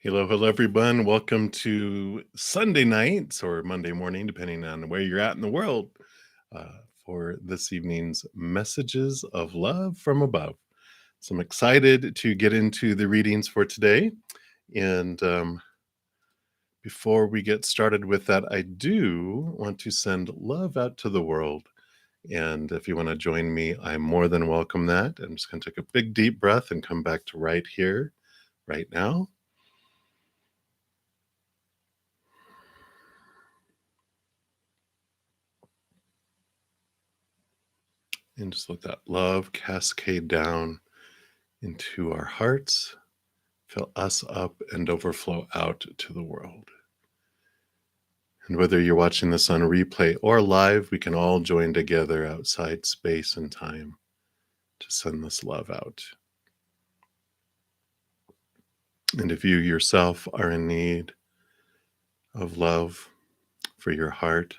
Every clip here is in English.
Hello, hello, everyone. Welcome to Sunday nights or Monday morning, depending on where you're at in the world, for this evening's Messages of Love from Above. So I'm excited to get into the readings for today. And before we get started with that, I do want to send love out to the world. And if you want to join me, I'm more than welcome that. I'm just going to take a big, deep breath and come back to right here, right now. And just let that love cascade down into our hearts, fill us up, and overflow out to the world. And whether you're watching this on replay or live, we can all join together outside space and time to send this love out. And if you yourself are in need of love for your heart,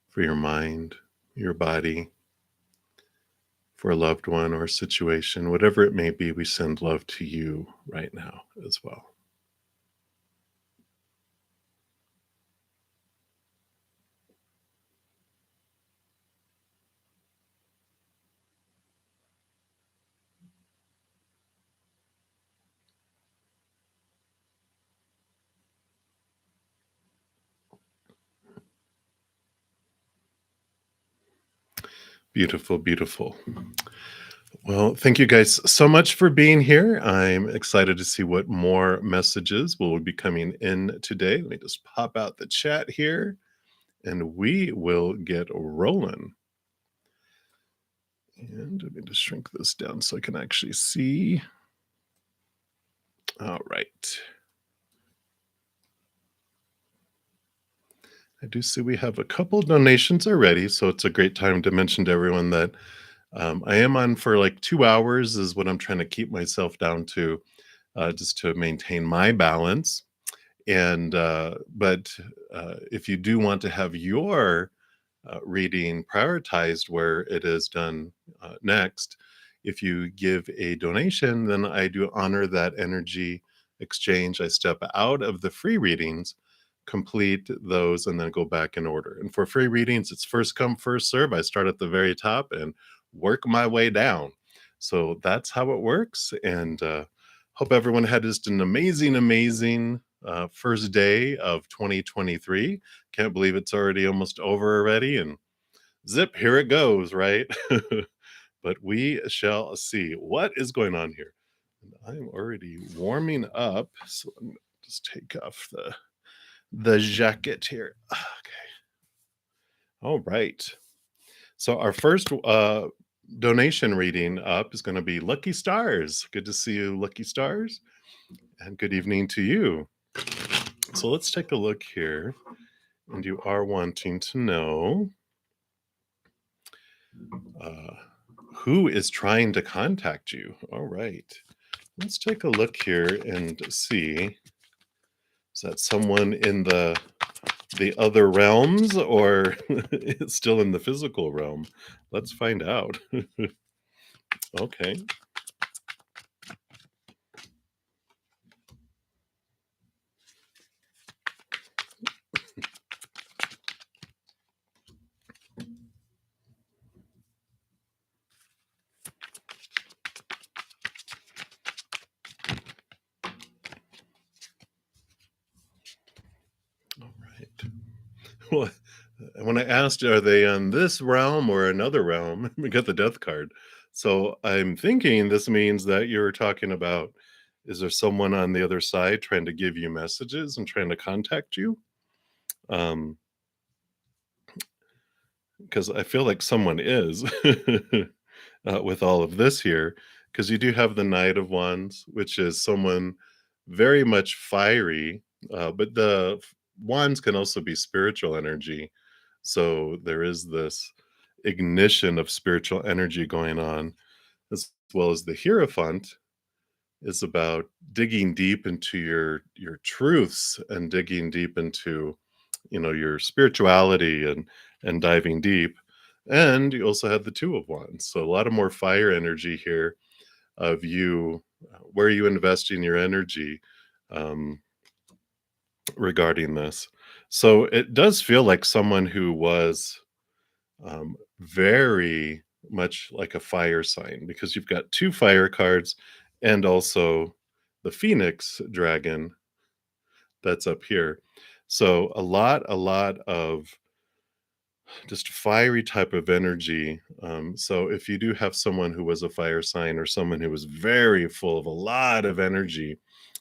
for your mind, your body, for a loved one or a situation, whatever it may be, we send love to you right now as well. Beautiful, beautiful. Well, thank you guys so much for being here. I'm excited to see what more messages will be coming in today. Let me just pop out the chat here and we will get rolling. And let me just shrink this down so I can actually see. All right. I do see we have a couple donations already, so it's a great time to mention to everyone that I am on for like 2 hours is what I'm trying to keep myself down to, just to maintain my balance. And but if you do want to have your reading prioritized where it is done next, if you give a donation, then I do honor that energy exchange. I step out of the free readings, complete those, and then go back in order. And for free readings, it's first come, first serve. I start at the very top and work my way down. So that's how it works. And hope everyone had just an amazing first day of 2023. Can't believe it's already almost over already. And zip, here it goes, right? But we shall see what is going on here. And I'm already warming up. So I'm gonna just take off the jacket here. Okay. All right. So our first donation reading up is going to be Lucky Stars. Good to see you, Lucky Stars. And good evening to you. So let's take a look here. And you are wanting to know who is trying to contact you. All right. Let's take a look here and see. Is that someone in the other realms or still in the physical realm? Let's find out. Okay. All right. Well, when I asked, are they on this realm or another realm, we got the death card. So I'm thinking this means that you're talking about, is there someone on the other side trying to give you messages and trying to contact you? Because I feel like someone is with all of this here, because you do have the Knight of Wands, which is someone very much fiery, but the wands can also be spiritual energy. So there is this ignition of spiritual energy going on, as well as the Hierophant is about digging deep into your truths and digging deep into your spirituality and diving deep. And you also had the Two of Wands, so a lot of more fire energy here of you. Where are you investing your energy? um, regarding this. So it does feel like someone who was very much like a fire sign because you've got two fire cards and also the Phoenix dragon that's up here. So a lot of just fiery type of energy. So if you do have someone who was a fire sign or someone who was very full of a lot of energy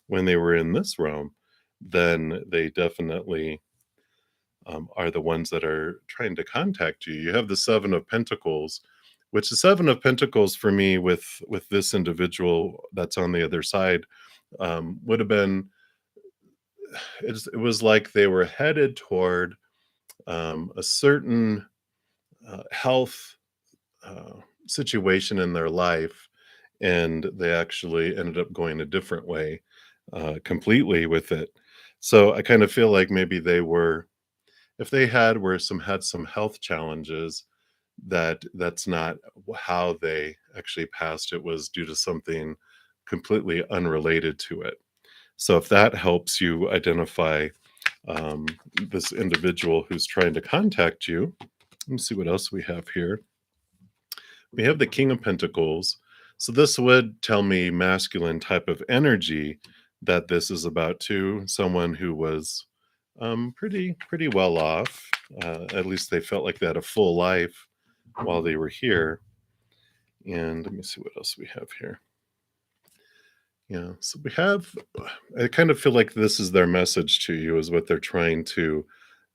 when they were in this realm, then they definitely are the ones that are trying to contact you. You have the Seven of Pentacles, which the Seven of Pentacles for me with this individual that's on the other side would have been. It was like they were headed toward a certain health uh, situation in their life, and they actually ended up going a different way completely with it. So I kind of feel like maybe they were, if they had some health challenges, that's not how they actually passed. It was due to something completely unrelated to it. So if that helps you identify um, this individual who's trying to contact you, let me see what else we have here. We have the King of Pentacles. So this would tell me masculine type of energy that this is about too. Someone who was pretty well off. At least they felt like they had a full life while they were here. And let me see what else we have here. Yeah, so we have. I kind of feel like this is their message to you, is what they're trying to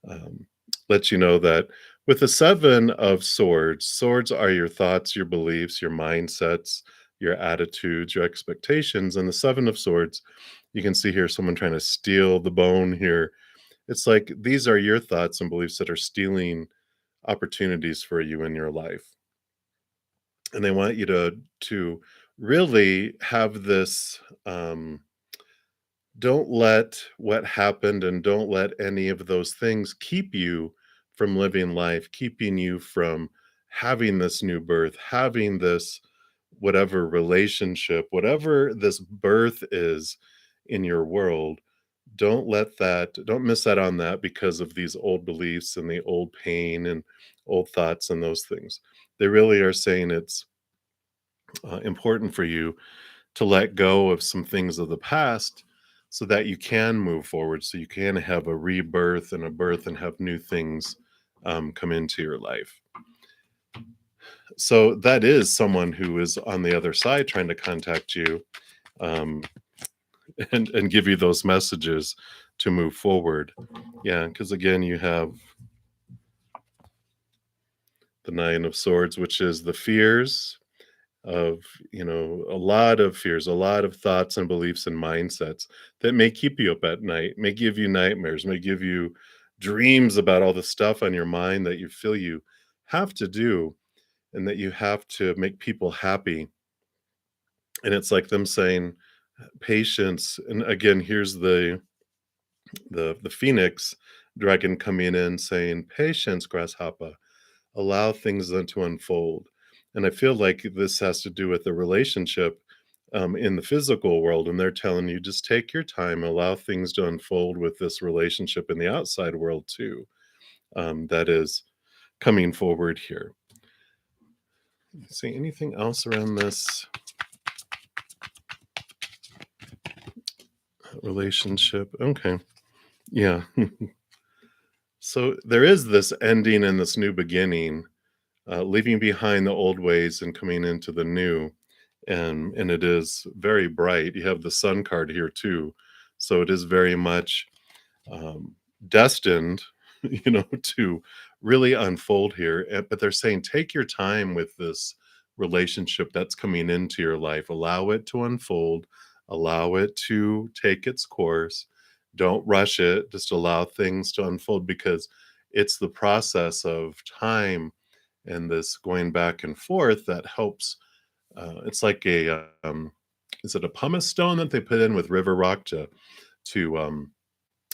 um, let you know that with the Seven of Swords, swords are your thoughts, your beliefs, your mindsets, your attitudes, your expectations. And the Seven of Swords, you can see here someone trying to steal the bone here. It's like these are your thoughts and beliefs that are stealing opportunities for you in your life. And they want you to really have this don't let what happened and don't let any of those things keep you from living life, keeping you from having this new birth, having this whatever relationship, whatever this birth is in your world. Don't miss out on that because of these old beliefs and the old pain and old thoughts and those things. They really are saying it's important for you to let go of some things of the past so that you can move forward, so you can have a rebirth and a birth and have new things come into your life. So that is someone who is on the other side trying to contact you um, and give you those messages to move forward. Yeah, because again, you have the Nine of Swords, which is the fears of, a lot of fears, a lot of thoughts and beliefs and mindsets that may keep you up at night, may give you nightmares, may give you dreams about all the stuff on your mind that you feel you have to do and that you have to make people happy. And it's like them saying patience. And again, here's the phoenix dragon coming in saying patience, grasshopper, allow things then to unfold. And I feel like this has to do with the relationship in the physical world. And they're telling you just take your time, allow things to unfold with this relationship in the outside world too. That is coming forward here. See anything else around this relationship? Okay. Yeah. So there is this ending and this new beginning, leaving behind the old ways and coming into the new. And it is very bright. You have the sun card here too, so it is very much um, destined, to really unfold here. But they're saying take your time with this relationship that's coming into your life. Allow it to unfold. Allow it to take its course. Don't rush it. Just allow things to unfold because it's the process of time and this going back and forth that helps. It's like is it a pumice stone that they put in with river rock to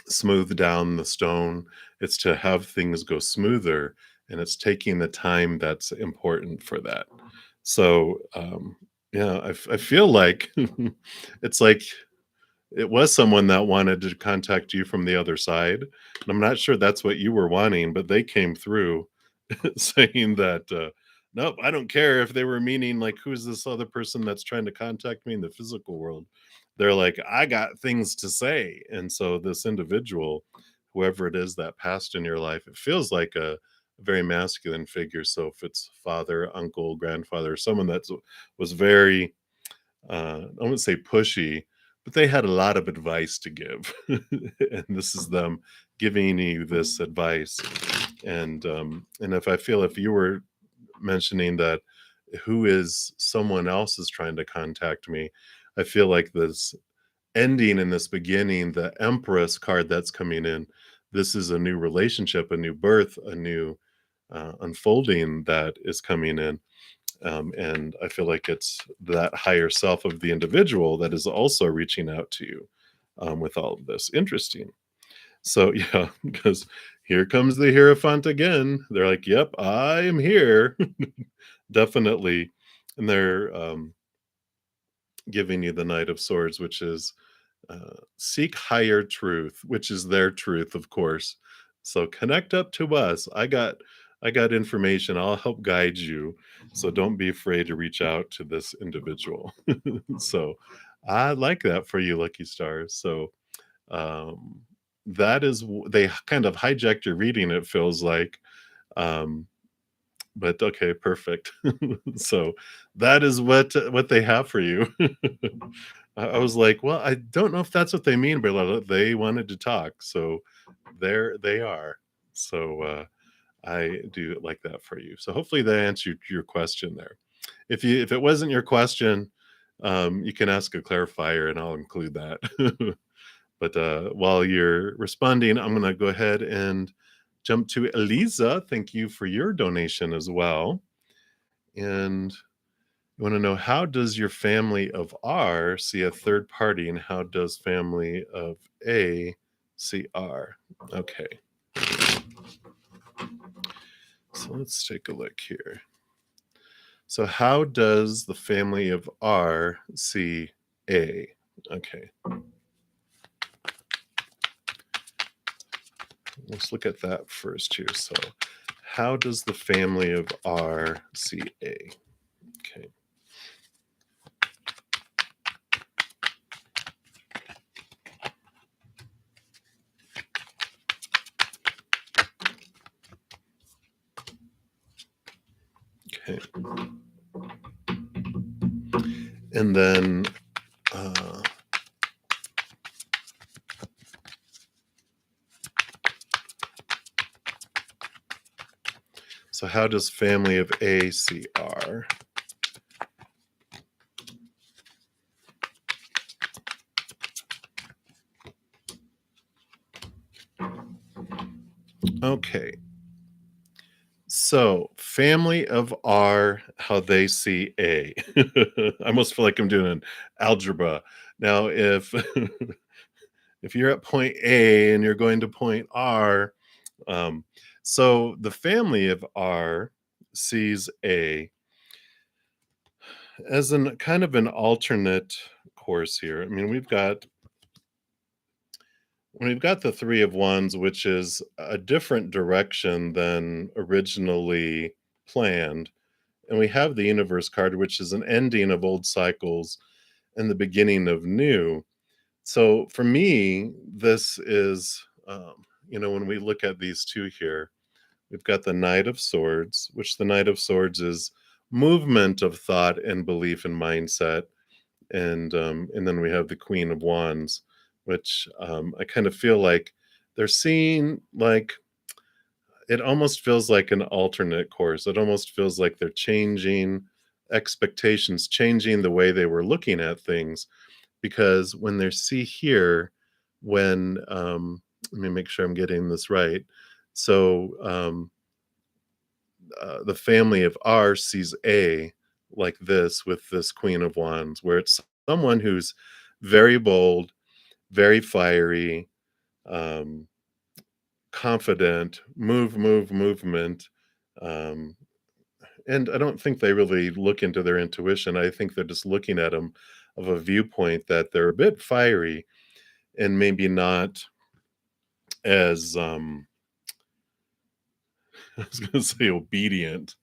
smooth down the stone? It's to have things go smoother, and it's taking the time that's important for that. So yeah, I feel like it's like it was someone that wanted to contact you from the other side, and I'm not sure that's what you were wanting, but they came through saying that, "Nope, I don't care," if they were meaning, like, "Who's this other person that's trying to contact me in the physical world?" They're like, "I got things to say," and so this individual, whoever it is that passed in your life, it feels like a very masculine figure, so if it's father, uncle, grandfather, someone that's was very, I wouldn't say pushy, but they had a lot of advice to give. And this is them giving you this advice. And if I feel if you were mentioning that who is someone else is trying to contact me, I feel like this ending and this beginning, the Empress card that's coming in, this is a new relationship, a new birth, a new unfolding that is coming in, and I feel like it's that higher self of the individual that is also reaching out to you with all of this. Interesting. So, yeah, because here comes the Hierophant again. They're like, yep, I am here. Definitely. And they're giving you the Knight of Swords, which is seek higher truth, which is their truth, of course. So connect up to us. I got information. I'll help guide you. So don't be afraid to reach out to this individual. So I like that for you, Lucky Stars. So um, that is they kind of hijacked your reading. It feels like, um, but okay, perfect. So that is what they have for you. I was like, well, I don't know if that's what they mean, but they wanted to talk, so there they are. So I do like that for you. So hopefully that answered your question there. If it wasn't your question, you can ask a clarifier, and I'll include that. But while you're responding, I'm going to go ahead and jump to Eliza. Thank you for your donation as well. And you want to know, how does your family of R see a third party, and how does family of A see R? Okay, so let's take a look here. So, how does the family of R see A? Okay, let's look at that first here. So, how does the family of R see A? Okay. Okay. And then so how does family of A see R? Okay. So, family of R, how they see A. I almost feel like I'm doing an algebra. Now, if if you're at point A and you're going to point R, um, so the family of R sees A as an kind of an alternate course here. I mean, we've got the Three of Wands, which is a different direction than originally planned. And we have the Universe card, which is an ending of old cycles and the beginning of new. So for me, this is, when we look at these two here, we've got the Knight of Swords, which the Knight of Swords is movement of thought and belief and mindset. And then we have the Queen of Wands, which I kind of feel like they're seeing, like, it almost feels like an alternate course. It almost feels like they're changing expectations, changing the way they were looking at things. Because when they see here, when let me make sure I'm getting this right. So the family of R sees A like this with this Queen of Wands, where it's someone who's very bold, very fiery, um, confident, movement. Um, and I don't think they really look into their intuition. I think they're just looking at them of a viewpoint that they're a bit fiery, and maybe not as I was going to say obedient.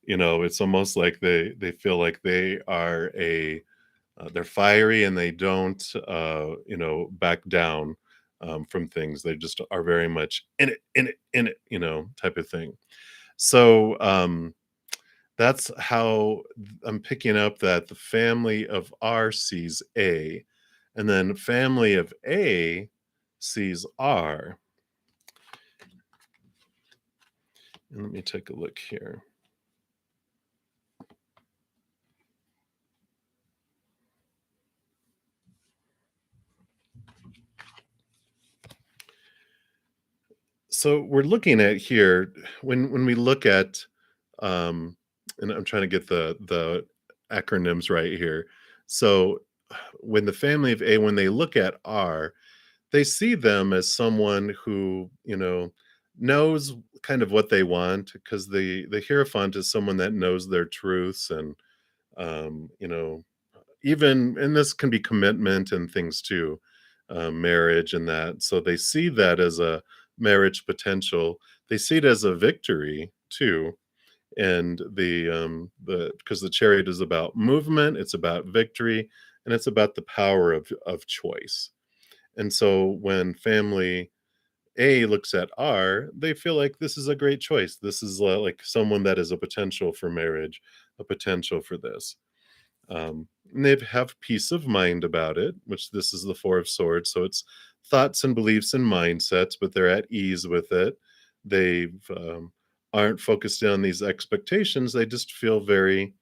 It's almost like they feel like they are a they're fiery, and they don't back down from things. They just are very much in it, type of thing. So that's how I'm picking up that the family of R sees A, and then family of A sees R. And let me take a look here. So we're looking at here when we look at um and I'm trying to get the acronyms right here. So when the family of A, when they look at R, they see them as someone who, knows kind of what they want, because the Hierophant is someone that knows their truths, and um, you know, even, and this can be commitment and things too, marriage and that. So they see that as a marriage potential. They see it as a victory too. And the because the chariot is about movement, it's about victory, and it's about the power of choice. And so when family A looks at R, they feel like this is a great choice. This is like someone that is a potential for marriage, a potential for this. And they have peace of mind about it, which this is the Four of Swords. So it's thoughts and beliefs and mindsets, but they're at ease with it. They've aren't focused on these expectations. They just feel very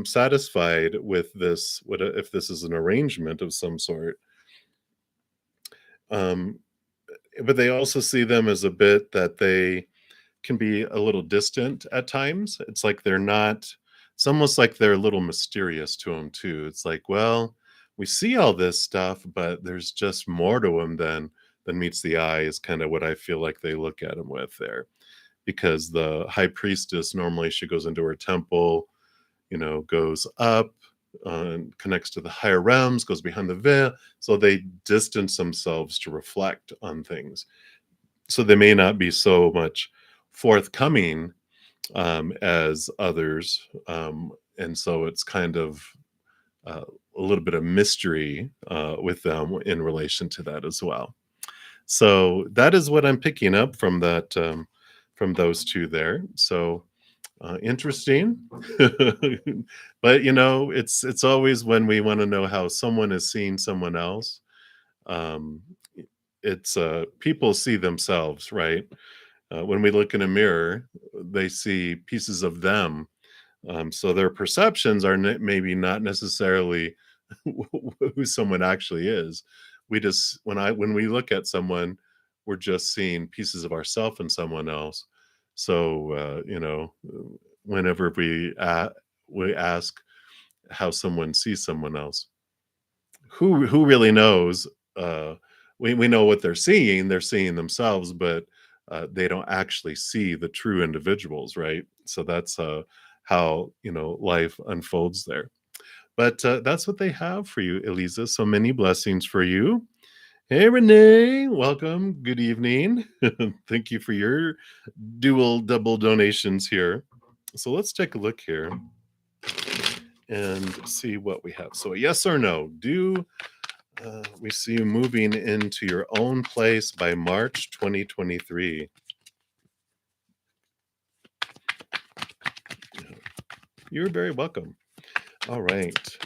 satisfied with this. What if this is an arrangement of some sort? Um, but they also see them as a bit that they can be a little distant at times. It's like they're not, it's almost like they're a little mysterious to them too. It's like, well, we see all this stuff, but there's just more to them than meets the eye, is kind of what I feel like they look at him with there. Because the high priestess, normally she goes into her temple, goes up, and connects to the higher realms, goes behind the veil. So they distance themselves to reflect on things. So they may not be so much forthcoming as others. And so it's kind of a little bit of mystery with them in relation to that as well. So that is what I'm picking up from that, from those two there. So interesting. But it's always when we want to know how someone is seeing someone else. Um, it's people see themselves, right? When we look in a mirror, they see pieces of them. So their perceptions are maybe not necessarily who someone actually is. We just, when we look at someone, we're just seeing pieces of ourselves in someone else. So whenever we ask how someone sees someone else, who really knows? Uh, we know what they're seeing. They're seeing themselves, but they don't actually see the true individuals, right? So that's how life unfolds there. But that's what they have for you, Eliza. So many blessings for you. Hey, Renee, welcome. Good evening. Thank you for your double donations here. So let's take a look here and see what we have. So, a yes or no? Do we see you moving into your own place by March 2023? You're very welcome. All right.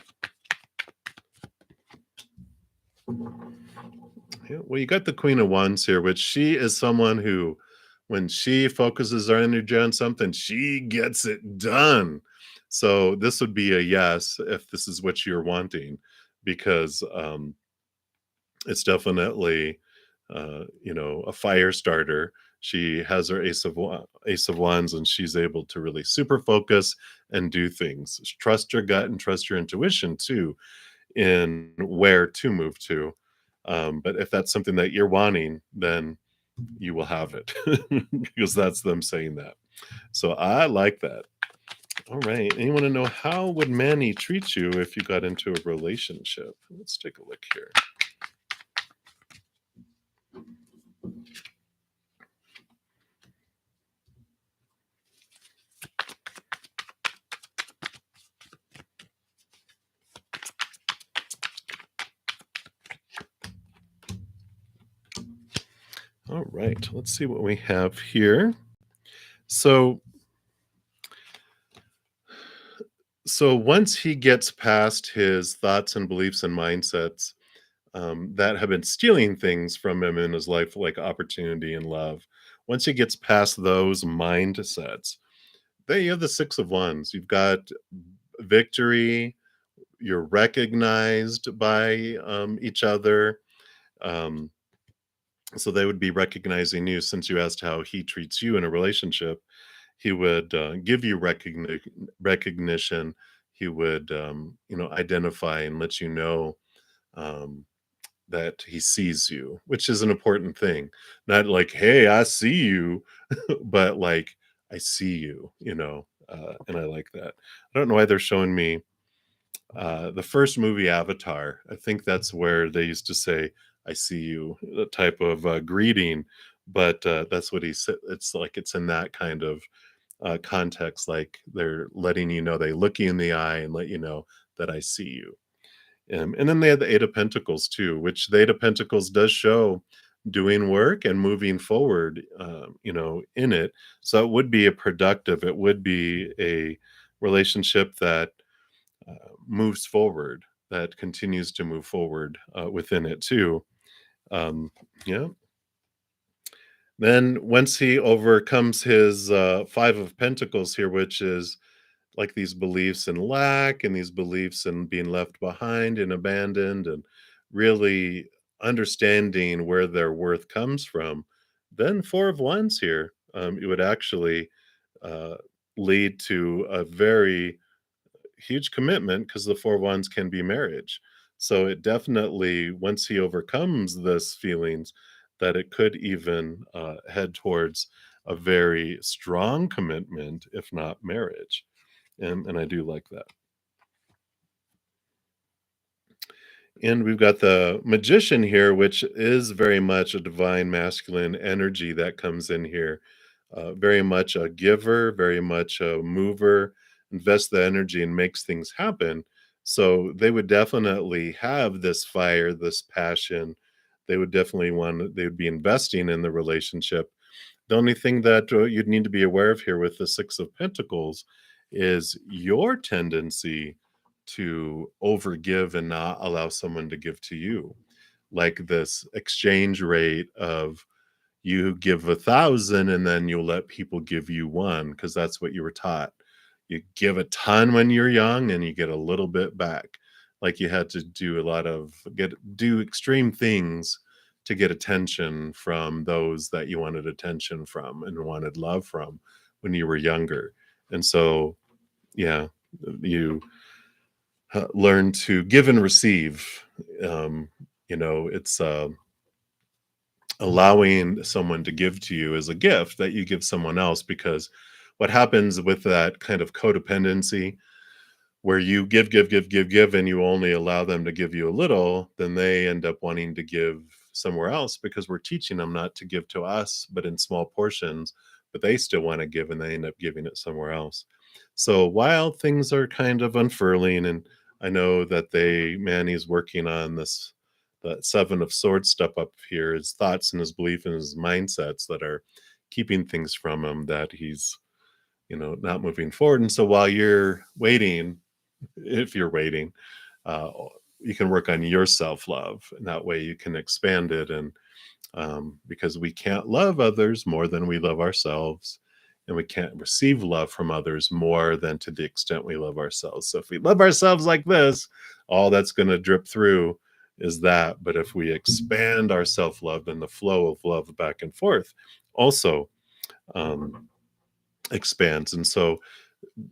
Yeah, well, you got the Queen of Wands here, which she is someone who, when she focuses her energy on something, she gets it done. So this would be a yes if this is what you're wanting, because it's definitely, a fire starter. She has her Ace of Wands, and she's able to really super focus and do things. Trust your gut and trust your intuition too, in where to move to. But if that's something that you're wanting, then you will have it, because that's them saying that. So I like that. All right. And you want to know, how would Manny treat you if you got into a relationship? Let's take a look here. All right, let's see what we have here. So, so once he gets past his thoughts and beliefs and mindsets that have been stealing things from him in his life, like opportunity and love, once he gets past those mindsets, then you have the Six of Wands. You've got victory. You're recognized by each other. Um, so they would be recognizing you, since you asked how he treats you in a relationship. He would give you recognition. He would, identify and let you know um, that he sees you, which is an important thing. Not like, "Hey, I see you," but like, "I see you," and I like that. I don't know why they're showing me the first movie, Avatar. I think that's where they used to say, "I see you," the type of greeting, but that's what he said. It's like it's in that kind of context, like they're letting you know, they look you in the eye and let you know that I see you. And then they had the Eight of Pentacles too, which the Eight of Pentacles does show doing work and moving forward, in it. So it would be a productive, it would be a relationship that uh, moves forward, that continues to move forward within it too. Um, yeah. Then once he overcomes his Five of Pentacles here, which is like these beliefs in lack and these beliefs in being left behind and abandoned, and really understanding where their worth comes from, then Four of Wands here, it would actually uh, lead to a very huge commitment, because the Four of Wands can be marriage. So it definitely, once he overcomes this feelings, that it could even head towards a very strong commitment, if not marriage. And I do like that. And we've got the Magician here, which is very much a divine masculine energy that comes in here. Very much a giver, very much a mover, invest the energy and makes things happen. So they would definitely have this fire, this passion. They would definitely they would be investing in the relationship. The only thing that you'd need to be aware of here with the Six of Pentacles is your tendency to overgive and not allow someone to give to you. Like this exchange rate of, you give 1,000 and then you'll let people give you one, because that's what you were taught. You give a ton when you're young and you get a little bit back. Like you had to do a lot of do extreme things to get attention from those that you wanted attention from and wanted love from when you were younger. And so, yeah, you learn to give and receive. Um, it's allowing someone to give to you as a gift that you give someone else, because what happens with that kind of codependency, where you give, and you only allow them to give you a little, then they end up wanting to give somewhere else, because we're teaching them not to give to us, but in small portions, but they still want to give and they end up giving it somewhere else. So while things are kind of unfurling, and I know that Manny's working on this, the Seven of Swords step up here, his thoughts and his belief and his mindsets that are keeping things from him, that he's, not moving forward. And so while you're waiting, if you're waiting, uh, you can work on your self love, and that way you can expand it. And because we can't love others more than we love ourselves, and we can't receive love from others more than to the extent we love ourselves. So if we love ourselves like this, all that's going to drip through is that. But if we expand our self love, and the flow of love back and forth also um, expands. And so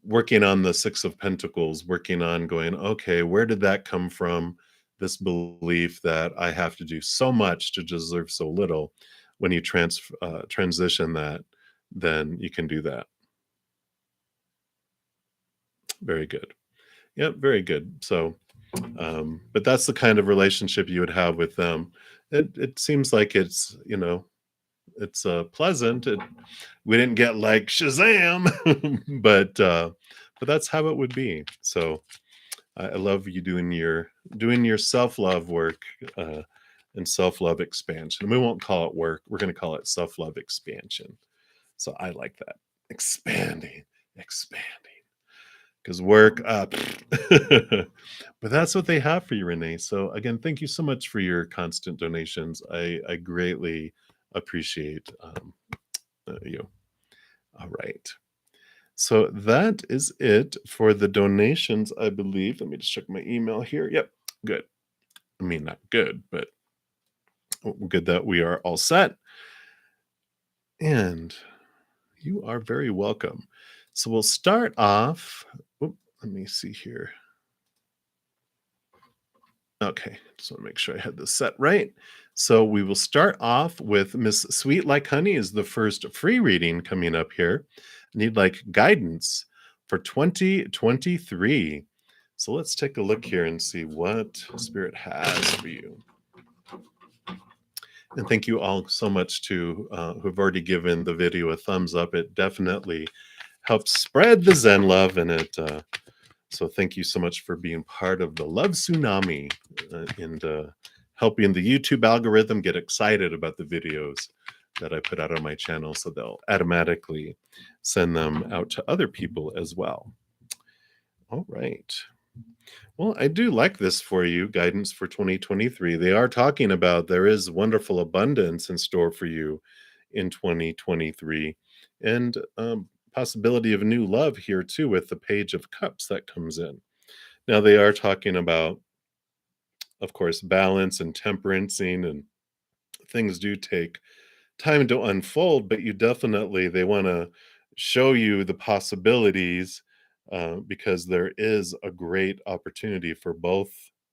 working on the Six of Pentacles, working on going, okay, where did that come from? This belief that I have to do so much to deserve so little. When you transition that, then you can do that. Very good. Yep, very good. So, but that's the kind of relationship you would have with them. It seems like it's, it's pleasant. We didn't get like Shazam, but that's how it would be. So I love you doing your self love work, uh, and self-love expansion. We won't call it work. We're going to call it self-love expansion. So I like that. Expanding, because work up. But that's what they have for you, Renee. So again, thank you so much for your constant donations. I greatly appreciate you. All right. So that is it for the donations, I believe. Let me just check my email here. Yep, good. I mean, not good, but good that we are all set. And you are very welcome. So we'll start off. Let me see here. Okay, just want to make sure I had this set right. So we will start off with Miss Sweet Like Honey is the first free reading coming up here. Need like guidance for 2023. So let's take a look here and see what Spirit has for you. And thank you all so much to who've already given the video a thumbs up. It definitely helps spread the Zen love, and it so thank you so much for being part of the love tsunami and helping the YouTube algorithm get excited about the videos that I put out on my channel, so they'll automatically send them out to other people as well. All right. Well, I do like this for you, guidance for 2023. They are talking about there is wonderful abundance in store for you in 2023, and possibility of new love here too with the Page of Cups that comes in. Now they are talking about, of course, balance and temperancing, and things do take time to unfold, but they want to show you the possibilities because there is a great opportunity for both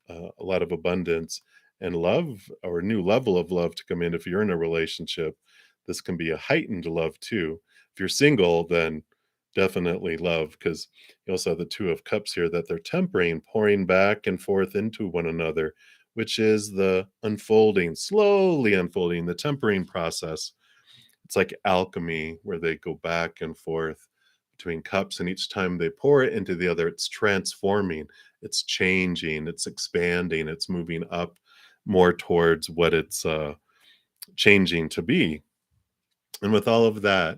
a lot of abundance and love, or a new level of love to come in. If you're in a relationship, this can be a heightened love too. If you're single, then definitely love, because you also have the Two of Cups here that they're tempering, pouring back and forth into one another, which is the unfolding, slowly unfolding, the tempering process. It's like alchemy, where they go back and forth between cups, and each time they pour it into the other, it's transforming, it's changing, it's expanding, it's moving up more towards what it's changing to be. And with all of that,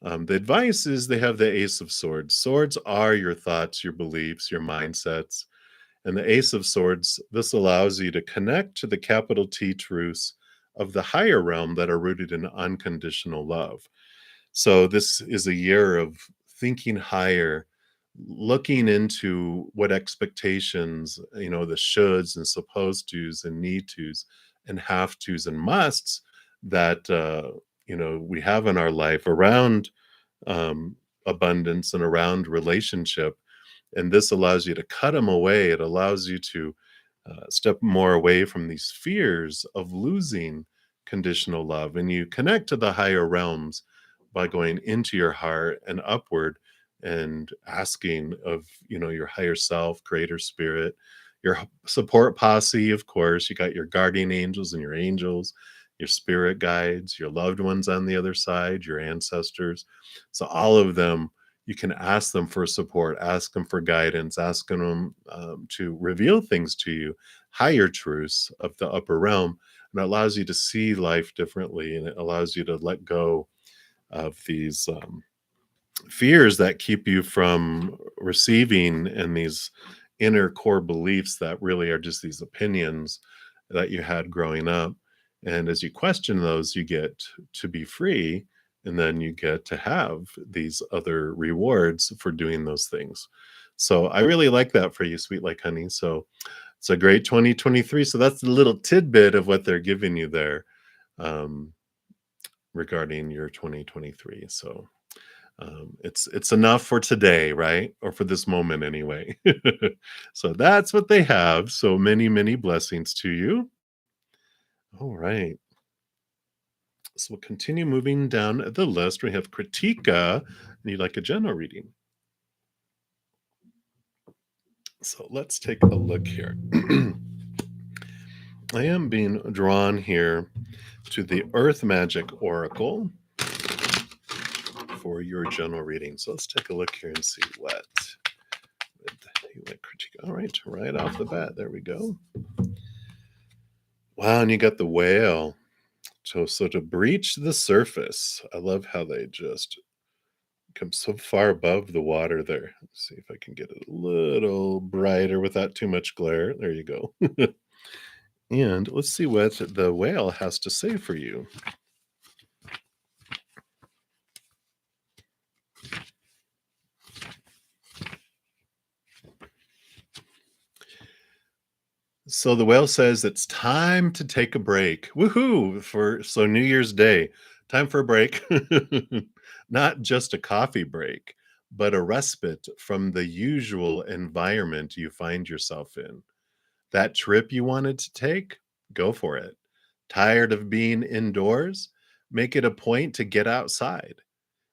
the advice is they have the Ace of Swords. Swords are your thoughts, your beliefs, your mindsets. And the Ace of Swords, this allows you to connect to the capital T truths of the higher realm that are rooted in unconditional love. So this is a year of thinking higher, looking into what expectations, the shoulds and supposed tos and need tos and have tos and musts that, we have in our life around abundance and around relationship. And this allows you to cut them away. It allows you to step more away from these fears of losing conditional love. And you connect to the higher realms by going into your heart and upward and asking of, your higher self, greater spirit, your support posse, of course. You got your guardian angels and your angels, your spirit guides, your loved ones on the other side, your ancestors. So all of them, you can ask them for support, ask them for guidance, ask them to reveal things to you, higher truths of the upper realm. And it allows you to see life differently, and it allows you to let go of these fears that keep you from receiving, and these inner core beliefs that really are just these opinions that you had growing up. And as you question those, you get to be free, and then you get to have these other rewards for doing those things. So I really like that for you, Sweet Like Honey. So it's a great 2023. So that's a little tidbit of what they're giving you there regarding your 2023. So it's enough for today, right? Or for this moment anyway. So that's what they have. So many, many blessings to you. All right. So we'll continue moving down the list. We have Kritika, and you'd like a general reading. So let's take a look here. I am being drawn here to the Earth Magic Oracle for your general reading. So let's take a look here and see what you like, Kritika. All right off the bat, there we go. Wow, and you got the whale. So to breach the surface, I love how they just come so far above the water there. Let's see if I can get it a little brighter without too much glare. There you go. And let's see what the whale has to say for you. So the whale says it's time to take a break. Woohoo! For so New Year's Day, time for a break. Not just a coffee break, but a respite from the usual environment you find yourself in. That trip you wanted to take? Go for it. Tired of being indoors? Make it a point to get outside.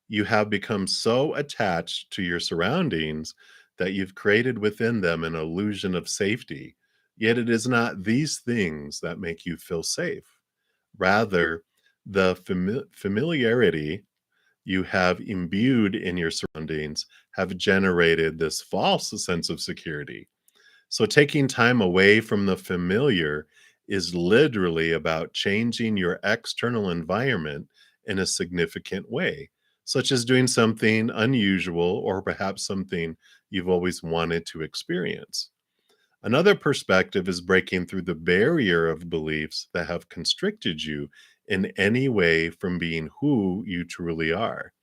You have become so attached to your surroundings that you've created within them an illusion of safety. Yet it is not these things that make you feel safe. Rather, the familiarity you have imbued in your surroundings have generated this false sense of security. So, taking time away from the familiar is literally about changing your external environment in a significant way, such as doing something unusual or perhaps something you've always wanted to experience. Another perspective is breaking through the barrier of beliefs that have constricted you in any way from being who you truly are.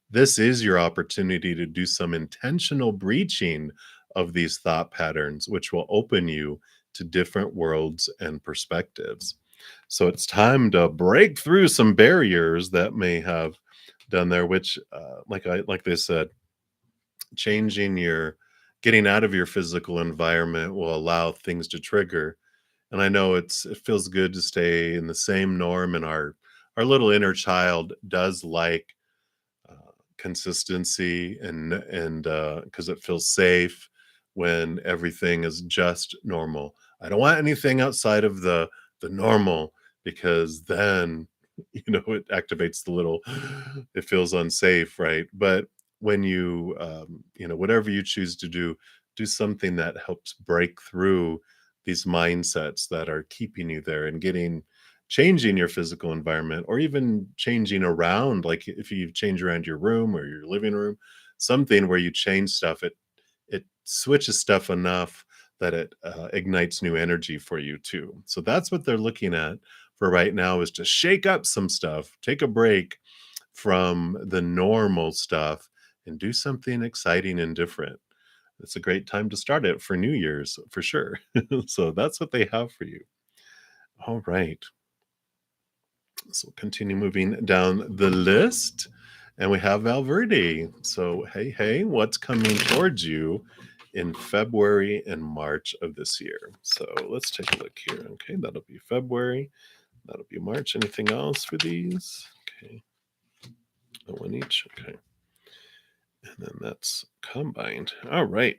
This is your opportunity to do some intentional breaching of these thought patterns, which will open you to different worlds and perspectives. So it's time to break through some barriers that may have done there, which, like they said, changing your getting out of your physical environment will allow things to trigger. And I know it feels good to stay in the same norm, and our little inner child does like consistency and because it feels safe when everything is just normal. I don't want anything outside of the normal because then it activates the little it feels unsafe, right? But when whatever you choose to do something that helps break through these mindsets that are keeping you there and getting changing your physical environment or even changing around, like if you change around your room or your living room, something where you change stuff, it switches stuff enough that it ignites new energy for you too. So that's what they're looking at for right now, is to shake up some stuff, take a break from the normal stuff and do something exciting and different. It's a great time to start it for New Year's for sure. So that's what they have for you. All right. So continue moving down the list. And we have Valverde. So, hey, what's coming towards you in February and March of this year? So let's take a look here. Okay, that'll be February. That'll be March. Anything else for these? Okay, one each. Okay. And then that's combined. All right.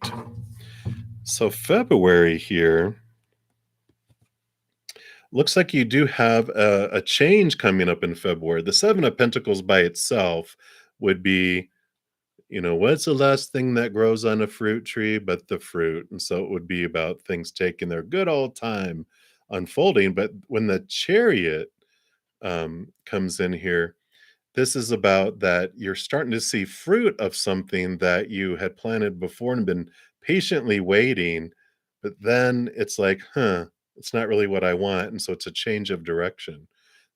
So February here looks like you do have a change coming up in February. The Seven of Pentacles by itself would be, what's the last thing that grows on a fruit tree but the fruit? And so it would be about things taking their good old time unfolding. But when the Chariot comes in here, this is about that you're starting to see fruit of something that you had planted before and been patiently waiting, but then it's like, it's not really what I want. And so it's a change of direction.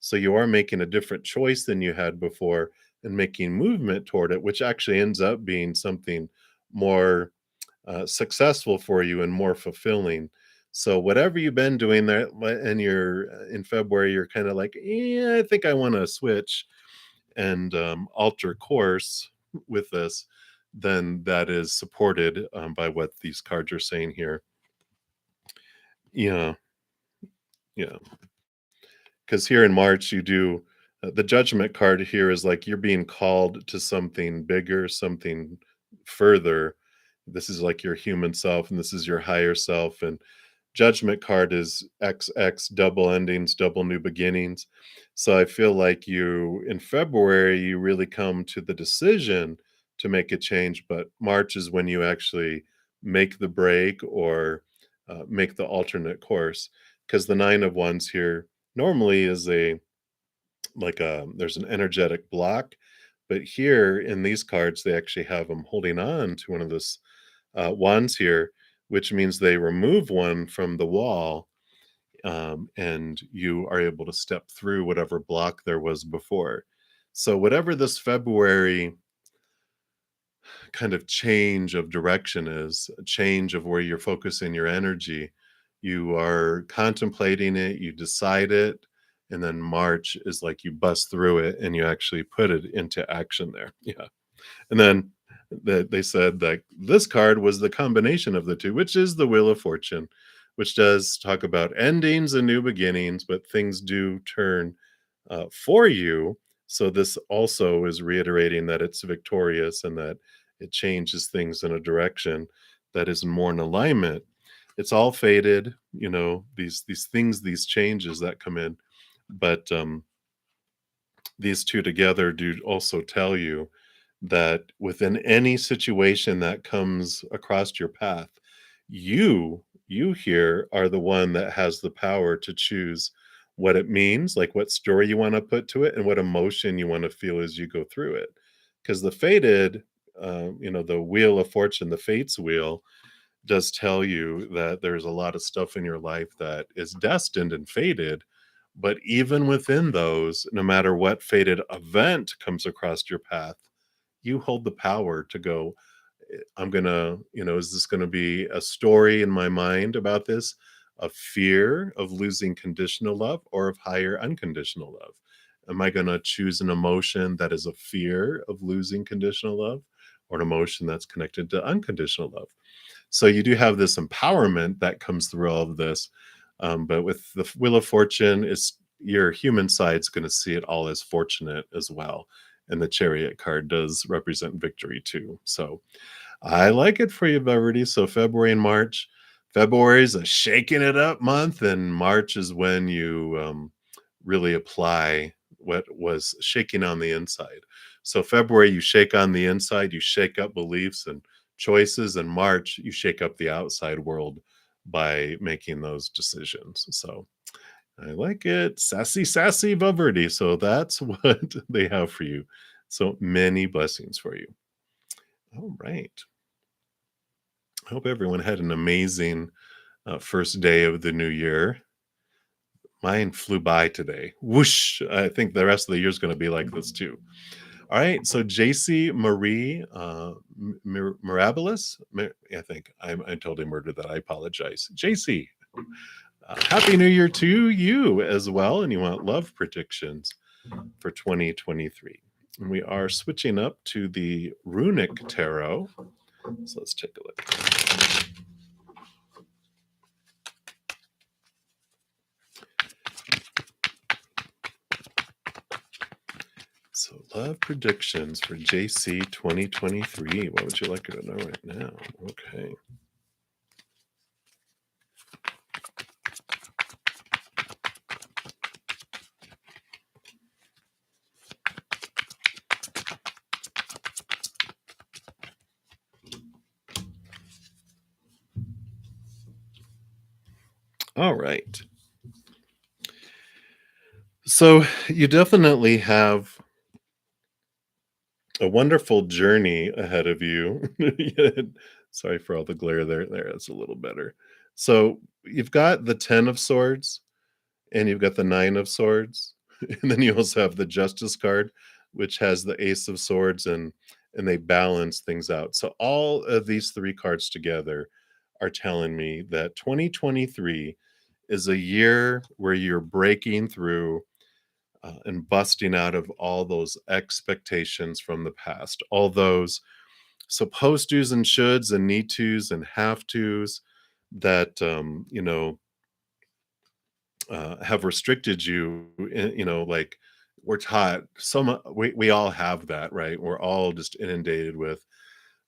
So you are making a different choice than you had before and making movement toward it, which actually ends up being something more successful for you and more fulfilling. So whatever you've been doing there, and you're in February, you're kind of like, yeah, I think I want to switch and alter course with this, then that is supported by what these cards are saying here. Yeah, yeah. Because here in March, you do the Judgment card here is like you're being called to something bigger, something further. This is like your human self, and this is your higher self. And Judgment card is XX, double endings, double new beginnings. So I feel like in February, you really come to the decision to make a change, but March is when you actually make the break or make the alternate course. because the Nine of Wands here normally is a like a there's an energetic block, but here in these cards they actually have them holding on to one of those wands here, which means they remove one from the wall, and you are able to step through whatever block there was before. So whatever this February kind of change of direction is, a change of where you're focusing your energy. You are contemplating it, you decide it, and then March is like you bust through it and you actually put it into action there. Yeah. And then they said that this card was the combination of the two, which is the Wheel of Fortune, which does talk about endings and new beginnings, but things do turn for you. So this also is reiterating that it's victorious and that it changes things in a direction that is more in alignment. It's all faded, these things, these changes that come in, but these two together do also tell you that within any situation that comes across your path, you here are the one that has the power to choose what it means, like what story you want to put to it and what emotion you want to feel as you go through it. Because the fated, the Wheel of Fortune, the fates wheel, does tell you that there's a lot of stuff in your life that is destined and fated. But even within those, no matter what fated event comes across your path, you hold the power to go, I'm gonna, is this gonna be a story in my mind about this, of fear of losing conditional love or of higher unconditional love? Am I gonna choose an emotion that is a fear of losing conditional love or an emotion that's connected to unconditional love? So you do have this empowerment that comes through all of this. But with the Wheel of Fortune, it's your human side's going to see it all as fortunate as well. And the Chariot card does represent victory too. So I like it for you, Beverly. So February and March. February is a shaking it up month, and March is when you really apply what was shaking on the inside. So February, you shake on the inside, you shake up beliefs and choices, and March, you shake up the outside world by making those decisions. So I like it. Sassy, sassy Valverde. So that's what they have for you. So many blessings for you. All right. I hope everyone had an amazing first day of the new year. Mine flew by today. Whoosh. I think the rest of the year is going to be like this too. All right. So JC Marie Mirabilis, I think I totally murdered that. I apologize. JC, Happy New Year to you as well. And you want love predictions for 2023. And we are switching up to the Runic Tarot. So let's take a look. So love predictions for JC 2023. What would you like her to know right now? Okay. All right. So you definitely have a wonderful journey ahead of you. Sorry for all the glare there. There, that's a little better. So you've got the 10 of Swords and you've got the 9 of Swords. And then you also have the Justice card, which has the Ace of Swords, and they balance things out. So all of these three cards together are telling me that 2023 is a year where you're breaking through and busting out of all those expectations from the past, all those supposed tos and shoulds and need tos and have tos that have restricted you. Like we're taught we all have that, right? We're all just inundated with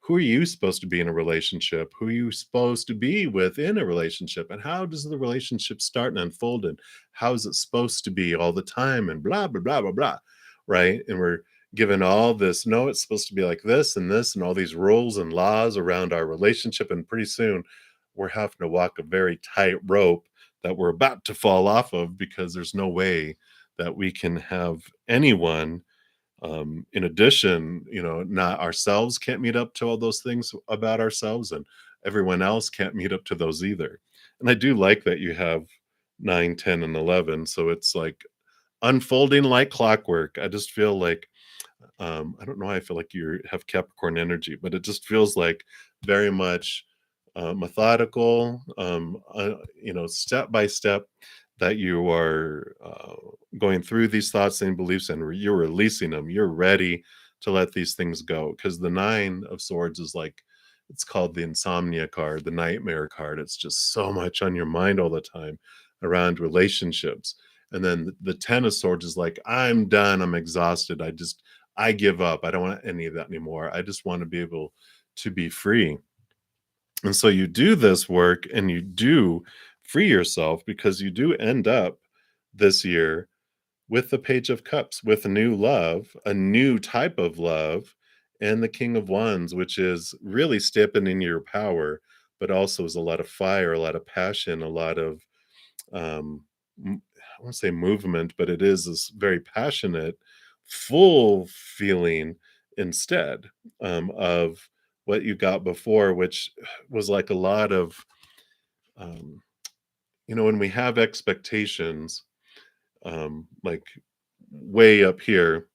who are you supposed to be in a relationship? Who are you supposed to be within a relationship? And how does the relationship start and unfold? And how is it supposed to be all the time? And blah, blah, blah, blah, blah. Right. And we're given all this, no, it's supposed to be like this, and all these rules and laws around our relationship. And pretty soon we're having to walk a very tight rope that we're about to fall off of, because there's no way that we can have anyone, in addition, not ourselves can't meet up to all those things about ourselves, and everyone else can't meet up to those either. And I do like that you have 9, 10, and 11. So it's like unfolding like clockwork. I just feel like, I don't know why I feel like you have Capricorn energy, but it just feels like very much methodical, step by step, that you are going through these thoughts and beliefs, and you're releasing them. You're ready to let these things go, because the Nine of Swords is like, it's called the insomnia card, the nightmare card. It's just so much on your mind all the time around relationships. And then the Ten of Swords is like, I'm done. I'm exhausted. I give up. I don't want any of that anymore. I just want to be able to be free. And so you do this work and you do free yourself, because you do end up this year with the Page of Cups, with a new love, a new type of love, and the King of Wands, which is really stepping in your power, but also is a lot of fire, a lot of passion, a lot of um, I won't say movement, but it is this very passionate, full feeling instead, of what you got before, which was like a lot of, um, when we have expectations, like way up here,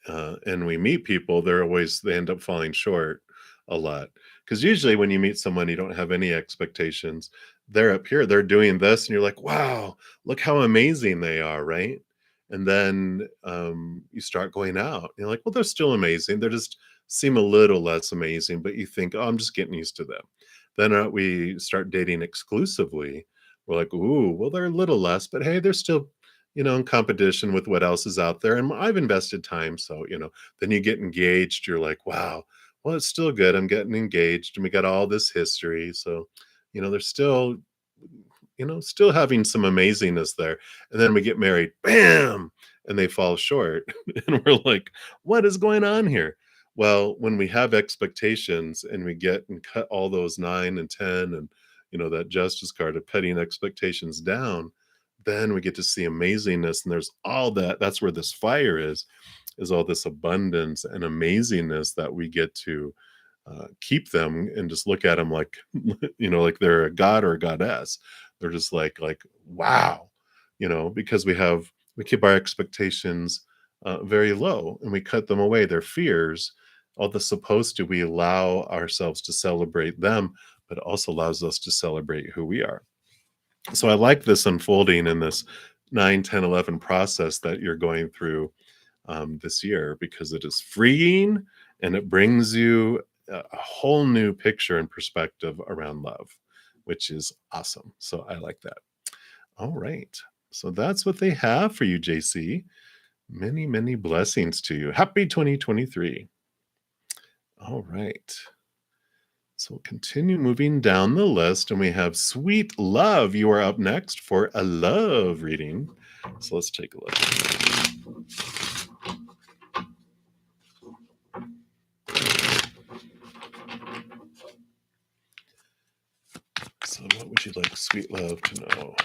and we meet people, they end up falling short a lot. Because usually when you meet someone you don't have any expectations, they're up here, they're doing this, and you're like, wow, look how amazing they are, right? And then you start going out, and you're like, well, they're still amazing. They just seem a little less amazing, but you think, oh, I'm just getting used to them. Then we start dating exclusively. We're like, ooh, well, they're a little less, but hey, they're still in competition with what else is out there. And I've invested time. So, then you get engaged. You're like, wow, well, it's still good. I'm getting engaged and we got all this history. So, there's still, still having some amazingness there. And then we get married, bam, and they fall short. And we're like, what is going on here? Well, when we have expectations and we get and cut all those 9 and 10 and, that justice card of cutting expectations down, then we get to see amazingness. And there's all that. That's where this fire is all this abundance and amazingness that we get to keep them and just look at them like, like they're a god or a goddess. They're just like, wow, because we keep our expectations very low, and we cut them away. Their fears, all the supposed to, we allow ourselves to celebrate them, but it also allows us to celebrate who we are. So I like this unfolding in this 9, 10, 11 process that you're going through this year, because it is freeing and it brings you a whole new picture and perspective around love, which is awesome. So I like that. All right. So that's what they have for you, JC. Many, many blessings to you. Happy 2023. All right. So we'll continue moving down the list, and we have Sweet Love. You are up next for a love reading. So let's take a look. So what would you like Sweet Love to know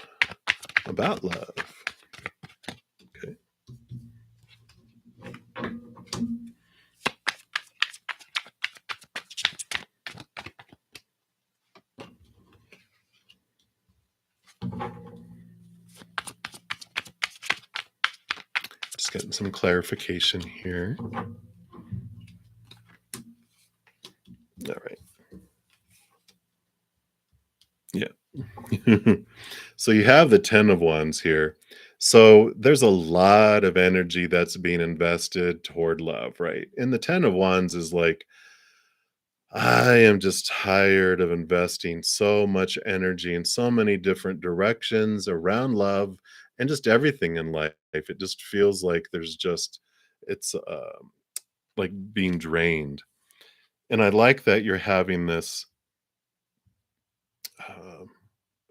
about love? Okay. Just getting some clarification here. All right. Yeah. So you have the 10 of Wands here. So there's a lot of energy that's being invested toward love, right? And the 10 of Wands is like, I am just tired of investing so much energy in so many different directions around love and just everything in life. It just feels like it's like being drained. And I like that you're having this. Um,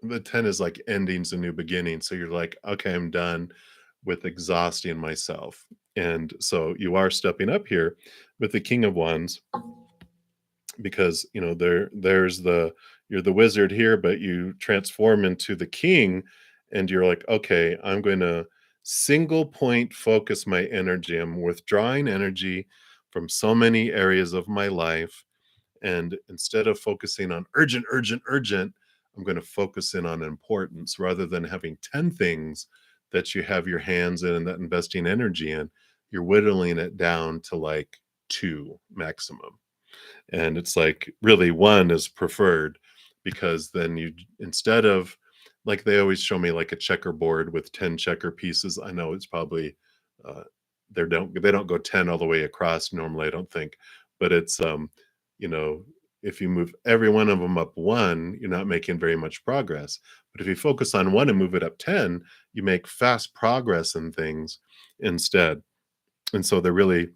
the 10 is like endings and new beginnings. So you're like, okay, I'm done with exhausting myself. And so you are stepping up here with the King of Wands, because there's the you're the wizard here, but you transform into the king, and you're like, okay, I'm going to single point focus my energy. I'm withdrawing energy from so many areas of my life, and instead of focusing on urgent, urgent, urgent, I'm going to focus in on importance rather than having 10 things that you have your hands in and that investing energy in. You're whittling it down to like two maximum. And it's like really one is preferred because then you, instead of like they always show me like a checkerboard with 10 checker pieces. I know it's probably uh, they don't go 10 all the way across normally, I don't think, but it's you know, if you move every one of them up one, you're not making very much progress. But if you focus on one and move it up 10, you make fast progress in things instead. And so they're really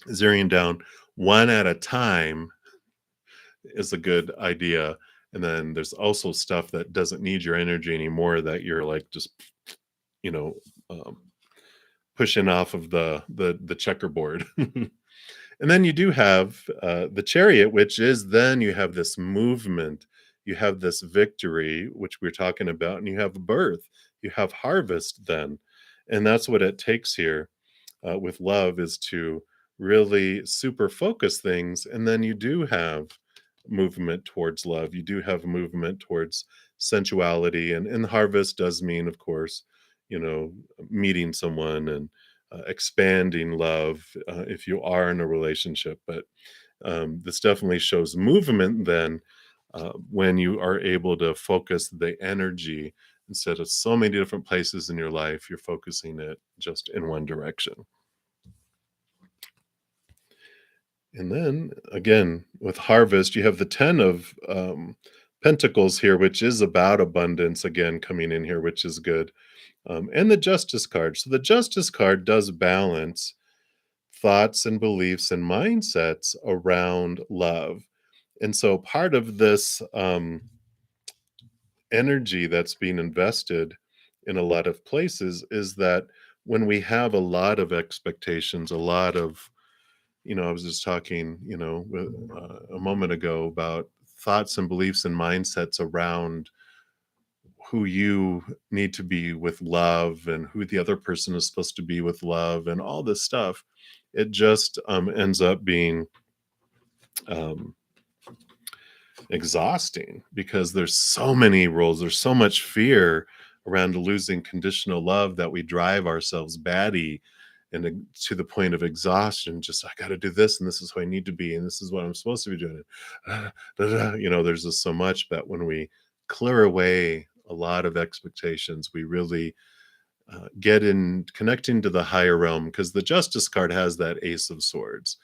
zeroing down one at a time is a good idea. And then there's also stuff that doesn't need your energy anymore that you're like just, you know, um, pushing off of the checkerboard. And then you do have the chariot, which is then you have this movement, you have this victory, which we're talking about, and you have birth, you have harvest then. And that's what it takes here with love is to really super focus things. And then you do have movement towards love. You do have movement towards sensuality. And harvest does mean, of course, you know, meeting someone and expanding love if you are in a relationship. But this definitely shows movement then when you are able to focus the energy instead of so many different places in your life, you're focusing it just in one direction. And then again, with harvest, you have the 10 of pentacles here, which is about abundance again coming in here, which is good. And the justice card. So the justice card does balance thoughts and beliefs and mindsets around love. And so part of this energy that's being invested in a lot of places is that when we have a lot of expectations, a lot of, you know, I was just talking, you know, a moment ago about thoughts and beliefs and mindsets around who you need to be with love and who the other person is supposed to be with love and all this stuff. It just ends up being um, exhausting because there's so many roles, there's so much fear around losing conditional love that we drive ourselves batty and to the point of exhaustion. Just I got to do this, and this is who I need to be, and this is what I'm supposed to be doing. You know, there's just so much. But when we clear away a lot of expectations, we really get in connecting to the higher realm because the Justice card has that Ace of Swords,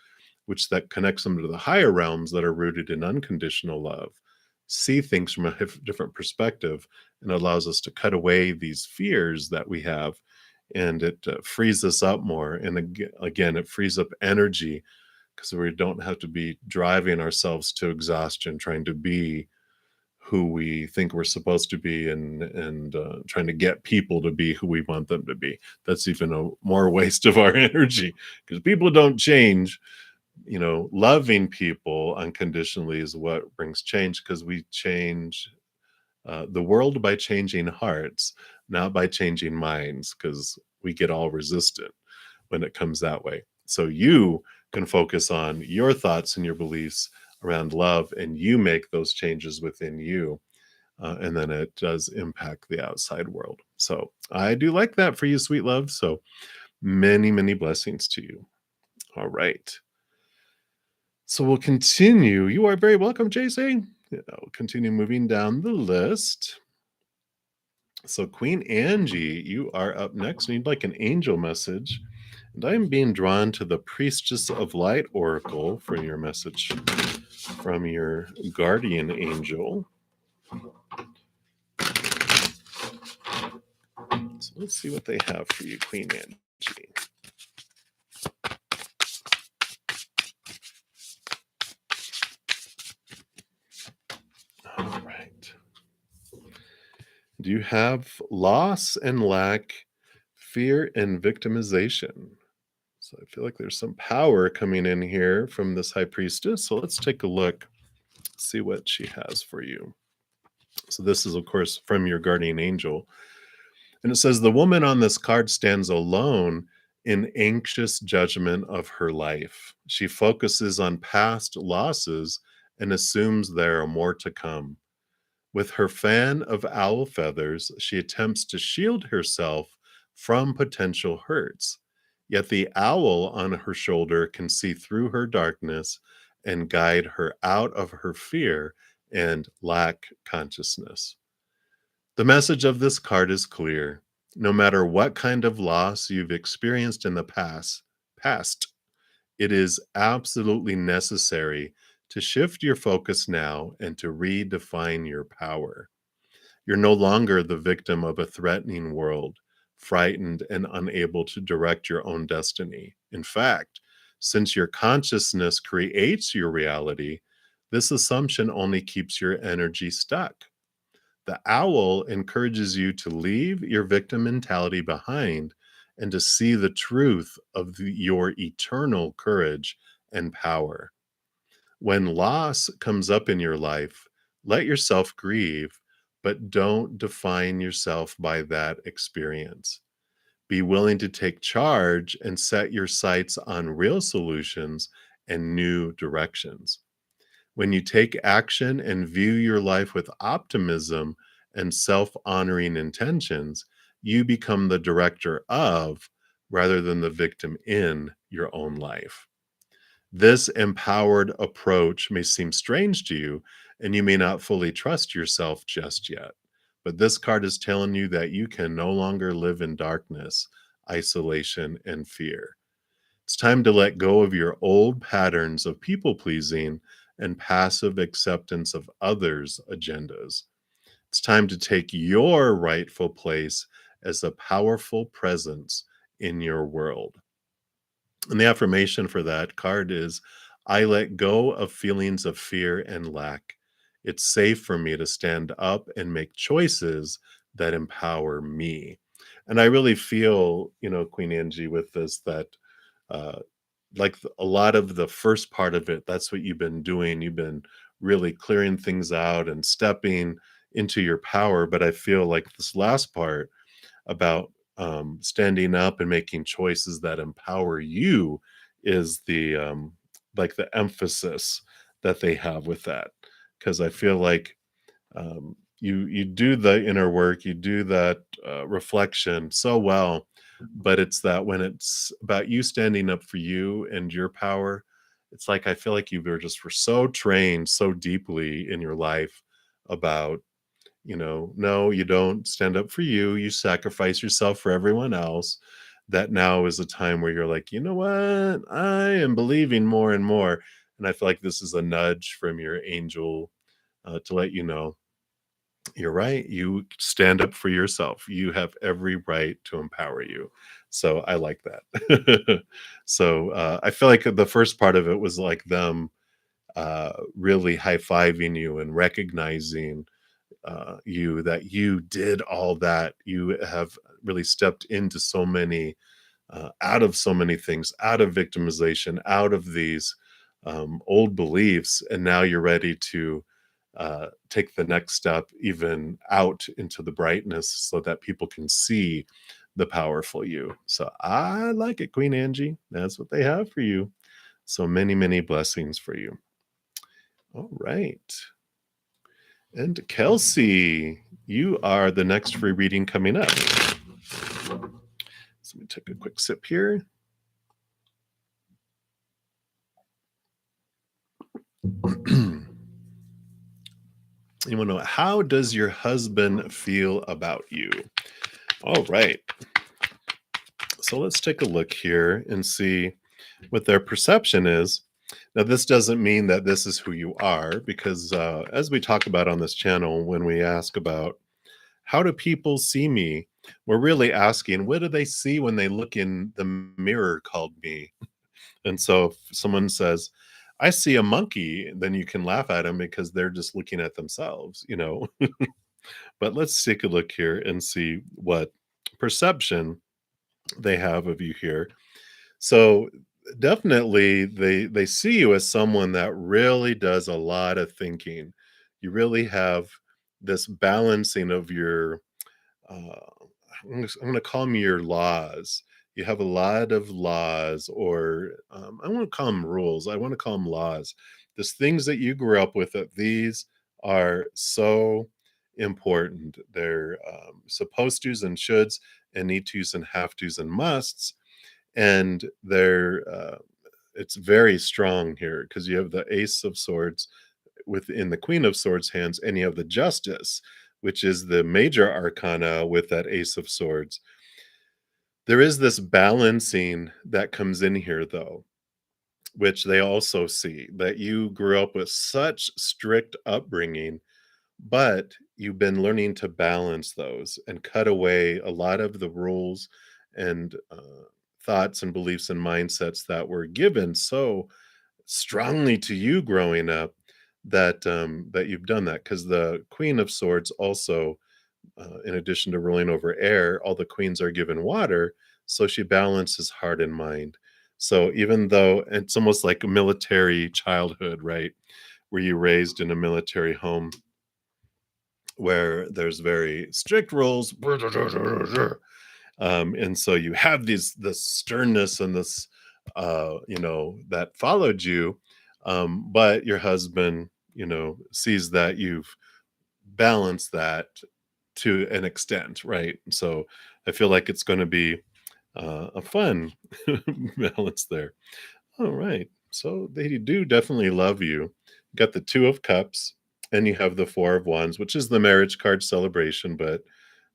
which that connects them to the higher realms that are rooted in unconditional love, see things from a different perspective, and allows us to cut away these fears that we have, and it frees us up more. And again, it frees up energy because we don't have to be driving ourselves to exhaustion trying to be who we think we're supposed to be and trying to get people to be who we want them to be. That's even a more waste of our energy because people don't change. You know, loving people unconditionally is what brings change because we change the world by changing hearts, not by changing minds, because we get all resistant when it comes that way. So you can focus on your thoughts and your beliefs around love, and you make those changes within you. And then it does impact the outside world. So I do like that for you, sweet love. So many, many blessings to you. All right. So we'll continue. You are very welcome, JC. We'll continue moving down the list. So Queen Angie, you are up next. Need like an angel message. And I am being drawn to the Priestess of Light Oracle for your message from your guardian angel. So let's see what they have for you, Queen Angie. All right. Do you have loss and lack, fear and victimization? So I feel like there's some power coming in here from this high priestess. So let's take a look, see what she has for you. So this is, of course, from your guardian angel. And it says, the woman on this card stands alone in anxious judgment of her life. She focuses on past losses and assumes there are more to come. With her fan of owl feathers, she attempts to shield herself from potential hurts. Yet the owl on her shoulder can see through her darkness and guide her out of her fear and lack consciousness. The message of this card is clear. No matter what kind of loss you've experienced in the past, it is absolutely necessary to shift your focus now and to redefine your power. You're no longer the victim of a threatening world, frightened and unable to direct your own destiny. In fact, since your consciousness creates your reality, this assumption only keeps your energy stuck. The owl encourages you to leave your victim mentality behind and to see the truth of your eternal courage and power. When loss comes up in your life, let yourself grieve, but don't define yourself by that experience. Be willing to take charge and set your sights on real solutions and new directions. When you take action and view your life with optimism and self honoring intentions, you become the director of, rather than the victim in, your own life. This empowered approach may seem strange to you, and you may not fully trust yourself just yet. But this card is telling you that you can no longer live in darkness, isolation, and fear. It's time to let go of your old patterns of people pleasing and passive acceptance of others' agendas. It's time to take your rightful place as a powerful presence in your world. And the affirmation for that card is, I let go of feelings of fear and lack. It's safe for me to stand up and make choices that empower me. And I really feel, Queen Angie, with this, that uh, a lot of the first part of it, that's what you've been doing. You've been really clearing things out and stepping into your power. But I feel like this last part about standing up and making choices that empower you is the emphasis that they have with that. Because I feel like you do the inner work, you do that reflection so well, but it's that when it's about you standing up for you and your power, it's like I feel like you were so trained so deeply in your life about, no, you don't stand up for you, you sacrifice yourself for everyone else. That now is a time where you're like, you know what, I am believing more and more. And I feel like this is a nudge from your angel to let you know, you're right. You stand up for yourself. You have every right to empower you. So I like that. So I feel like the first part of it was like them really high fiving you and recognizing you, that you did all that. You have really stepped into so many, out of so many things, out of victimization, out of these old beliefs. And now you're ready to take the next step even out into the brightness so that people can see the powerful you. So I like it, Queen Angie. That's what they have for you. So many, many blessings for you. All right. And Kelsey, you are the next free reading coming up. So let me take a quick sip here. You want to know, how does your husband feel about you? All right. So let's take a look here and see what their perception is. Now, this doesn't mean that this is who you are, because as we talk about on this channel, when we ask about how do people see me, we're really asking, what do they see when they look in the mirror called me? And so if someone says, I see a monkey, then you can laugh at them because they're just looking at themselves. But let's take a look here and see what perception they have of you here. So definitely they see you as someone that really does a lot of thinking. You really have this balancing of your uh, I'm gonna call them your laws. You have a lot of laws, or I want to call them rules. I want to call them laws. There's things that you grew up with that these are so important. They're supposed tos and shoulds and need tos and have tos and musts, and they're it's very strong here because you have the Ace of Swords within the Queen of Swords hands, and you have the Justice, which is the major arcana with that Ace of Swords. There is this balancing that comes in here, though, which they also see that you grew up with such strict upbringing, but you've been learning to balance those and cut away a lot of the rules and thoughts and beliefs and mindsets that were given so strongly to you growing up that that you've done that because the Queen of Swords also, in addition to ruling over air, all the queens are given water, so she balances heart and mind. So even though it's almost like a military childhood, right? Were you raised in a military home where there's very strict rules, and so you have these this sternness and this that followed you, but your husband sees that you've balanced that to an extent, right? So I feel like it's going to be a fun balance there. All right. So they do definitely love you. You got the Two of Cups and you have the Four of Wands, which is the marriage card celebration. But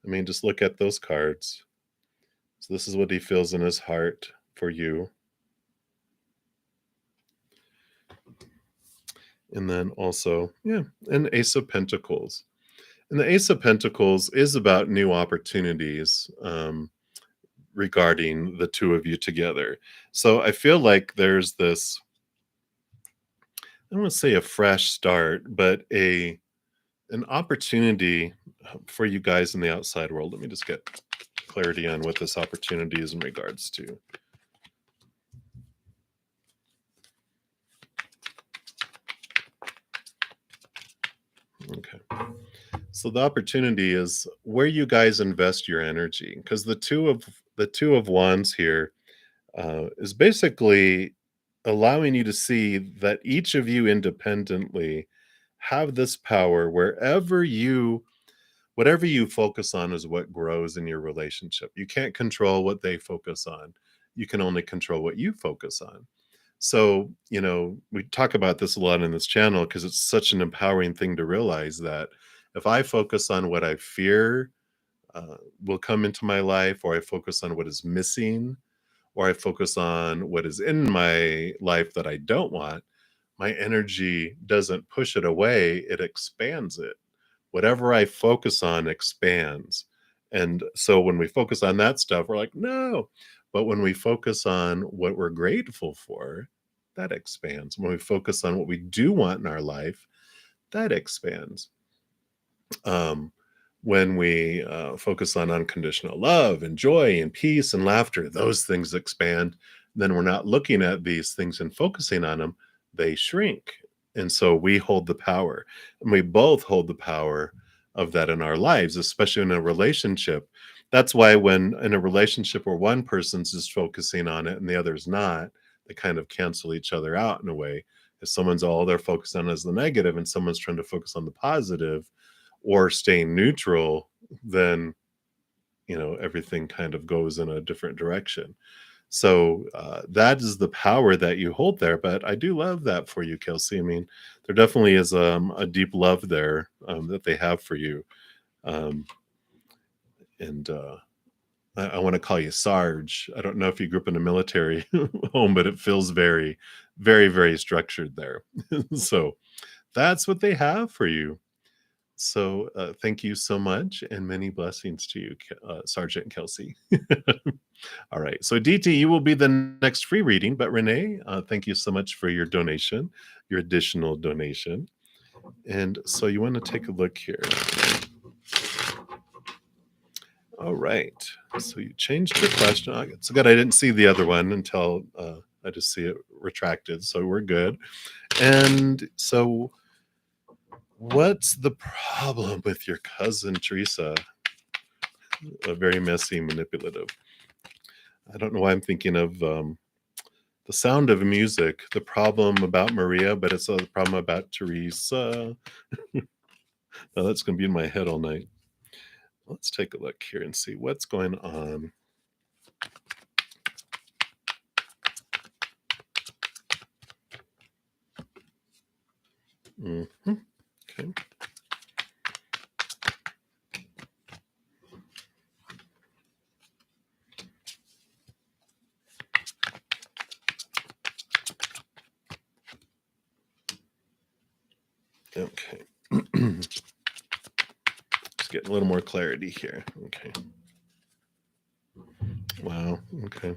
I mean, just look at those cards. So this is what he feels in his heart for you. And then also, yeah, an Ace of Pentacles. And the Ace of Pentacles is about new opportunities regarding the two of you together. So I feel like there's this, I don't want to say a fresh start, but an opportunity for you guys in the outside world. Let me just get clarity on what this opportunity is in regards to. Okay. So the opportunity is where you guys invest your energy, because the two of wands here is basically allowing you to see that each of you independently have this power wherever you whatever you focus on is what grows in your relationship. You can't control what they focus on. You can only control what you focus on. So, we talk about this a lot in this channel because it's such an empowering thing to realize that if I focus on what I fear will come into my life, or I focus on what is missing, or I focus on what is in my life that I don't want, my energy doesn't push it away, it expands it. Whatever I focus on expands. And so when we focus on that stuff, we're like, no. But when we focus on what we're grateful for, that expands. When we focus on what we do want in our life, that expands. Um, when we focus on unconditional love and joy and peace and laughter, those things expand. Then we're not looking at these things and focusing on them, they shrink. And so we hold the power, and we both hold the power of that in our lives, especially in a relationship. That's why when in a relationship where one person's just focusing on it and the other's not, they kind of cancel each other out in a way. If someone's all they're focused on is the negative and someone's trying to focus on the positive, or staying neutral, then everything kind of goes in a different direction. So that is the power that you hold there. But I do love that for you, Kelsey. I mean, there definitely is a deep love there that they have for you. Um, and I want to call you Sarge. I don't know if you grew up in a military home, but it feels very, very, very structured there. So that's what they have for you. So, thank you so much, and many blessings to you, Sergeant Kelsey. All right. So, DT, you will be the next free reading, but Renee, thank you so much for your donation, your additional donation. And so, you want to take a look here. All right. So, you changed your question. It's good I didn't see the other one until I just see it retracted, so we're good. And so, what's the problem with your cousin Teresa? A very messy, manipulative. I don't know why I'm thinking of The Sound of Music, the problem about Maria, but it's a problem about Teresa. Oh, that's going to be in my head all night. Let's take a look here and see what's going on. Mhm. Okay. Okay. Just getting a little more clarity here. Okay. Wow. Okay.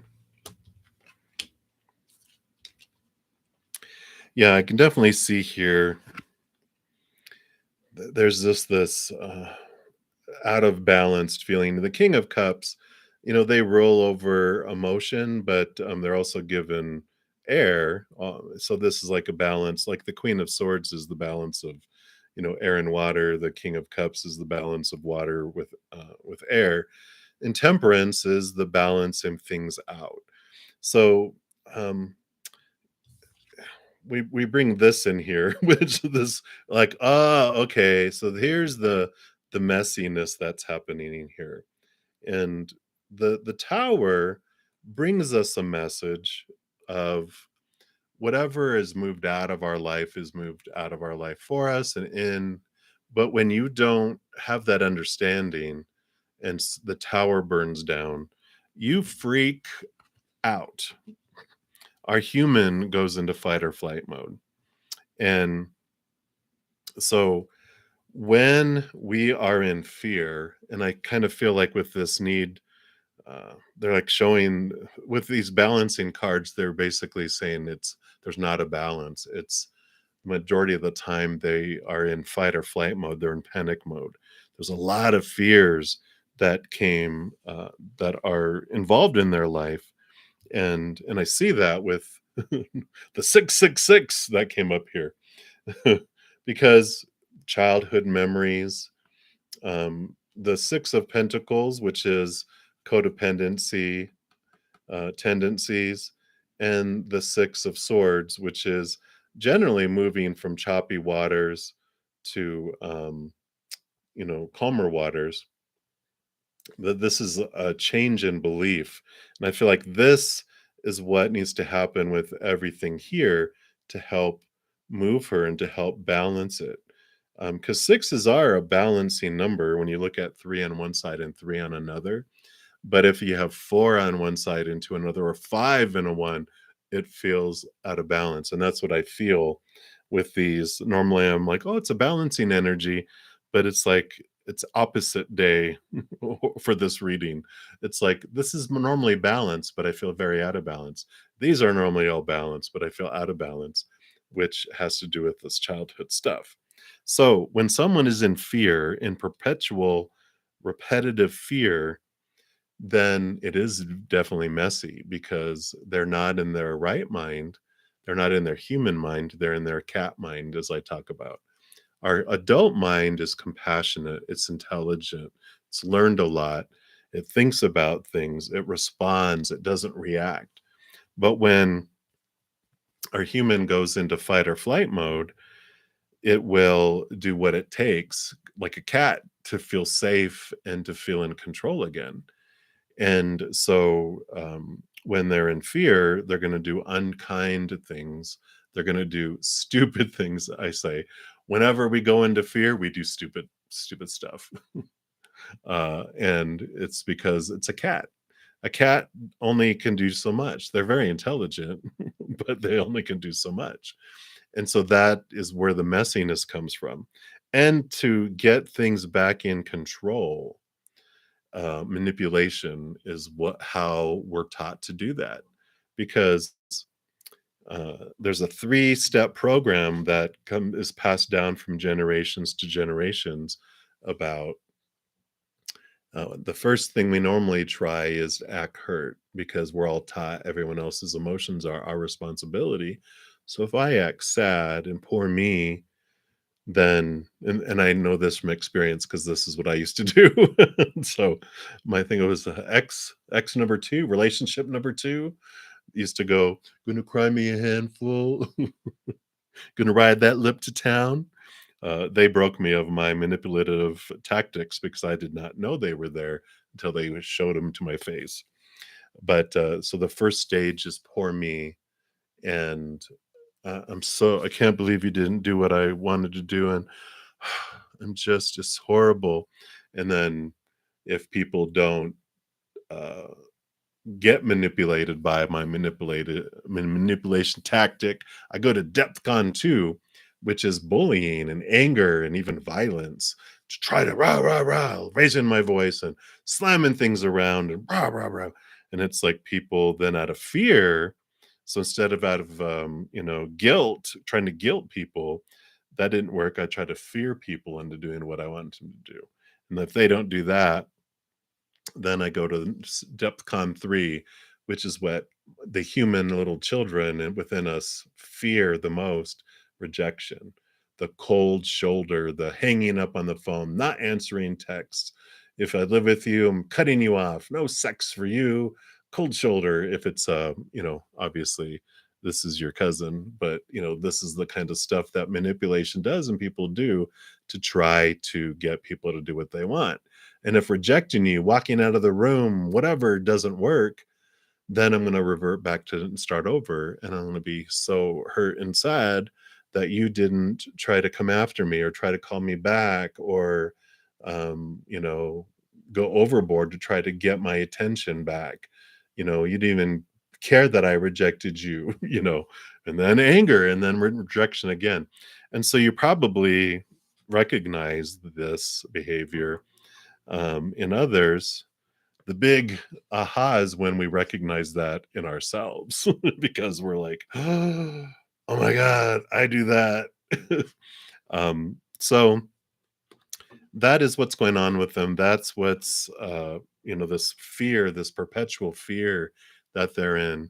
Yeah, I can definitely see here. There's this out of balanced feeling. The King of Cups, they roll over emotion, but they're also given air. So this is like a balance. Like the Queen of Swords is the balance of, air and water. The King of Cups is the balance of water with air. And Temperance is the balancing things out. So we bring this in here, which this like, okay, so here's the messiness that's happening in here. And the tower brings us a message of whatever is moved out of our life is moved out of our life for us and in. But when you don't have that understanding and the tower burns down, you freak out. Our human goes into fight or flight mode. And so when we are in fear, and I kind of feel like with this need, they're like showing with these balancing cards, they're basically saying there's not a balance. It's majority of the time they are in fight or flight mode, they're in panic mode. There's a lot of fears that came that are involved in their life, and I see that with the 666 that came up here. Because childhood memories, the Six of Pentacles, which is codependency tendencies, and the Six of Swords, which is generally moving from choppy waters to calmer waters. That this is a change in belief, and I feel like this is what needs to happen with everything here to help move her and to help balance it. Because sixes are a balancing number when you look at three on one side and three on another. But if you have four on one side into another, or five in a one, it feels out of balance. And that's what I feel with these. Normally I'm like, oh, it's a balancing energy, but it's like it's opposite day for this reading. It's like this is normally balanced, but I feel very out of balance. These are normally all balanced, but I feel out of balance, which has to do with this childhood stuff. So when someone is in fear, in perpetual repetitive fear, then it is definitely messy because they're not in their right mind. They're not in their human mind. They're in their cat mind, as I talk about. Our adult mind is compassionate, it's intelligent, it's learned a lot, it thinks about things, it responds, it doesn't react. But when our human goes into fight or flight mode, it will do what it takes, like a cat, to feel safe and to feel in control again. And so when they're in fear, they're going to do unkind things. They're going to do stupid things. I say, whenever we go into fear, we do stupid stuff. And it's because it's a cat. A cat only can do so much. They're very intelligent, but they only can do so much. And so that is where the messiness comes from. And to get things back in control, manipulation is how we're taught to do that, because there's a three-step program that is passed down from generations to generations about The first thing we normally try is to act hurt because we're all taught everyone else's emotions are our responsibility. So if I act sad and poor me, then and I know this from experience because this is what I used to do. So my thing was X number two, relationship number two used to go, gonna cry me a handful, gonna ride that lip to town. They broke me of my manipulative tactics because I did not know they were there until they showed them to my face. But so the first stage is poor me, and I can't believe you didn't do what I wanted to do, and I'm just it's horrible. And then if people don't uh, get manipulated by my manipulation tactic, I go to DEPCON 2, which is bullying and anger and even violence to try to rah rah rah, raising my voice and slamming things around and rah rah rah. And it's like people then out of fear. So instead of out of guilt, trying to guilt people, that didn't work. I try to fear people into doing what I want them to do. And if they don't do that, then I go to DEPCON 3, which is what the human little children within us fear the most: rejection, the cold shoulder, the hanging up on the phone, not answering texts. If I live with you, I'm cutting you off. No sex for you. Cold shoulder. If it's, obviously, this is your cousin, but this is the kind of stuff that manipulation does and people do to try to get people to do what they want. And if rejecting you, walking out of the room, whatever doesn't work, then I'm going to revert back to and start over. And I'm going to be so hurt and sad that you didn't try to come after me or try to call me back or, um, you know, go overboard to try to get my attention back. You didn't even care that I rejected you, and then anger and then rejection again. And so you probably recognize this behavior in others. The big aha is when we recognize that in ourselves because we're like, oh my God, I do that. So that is what's going on with them. That's what's, this fear, this perpetual fear that they're in,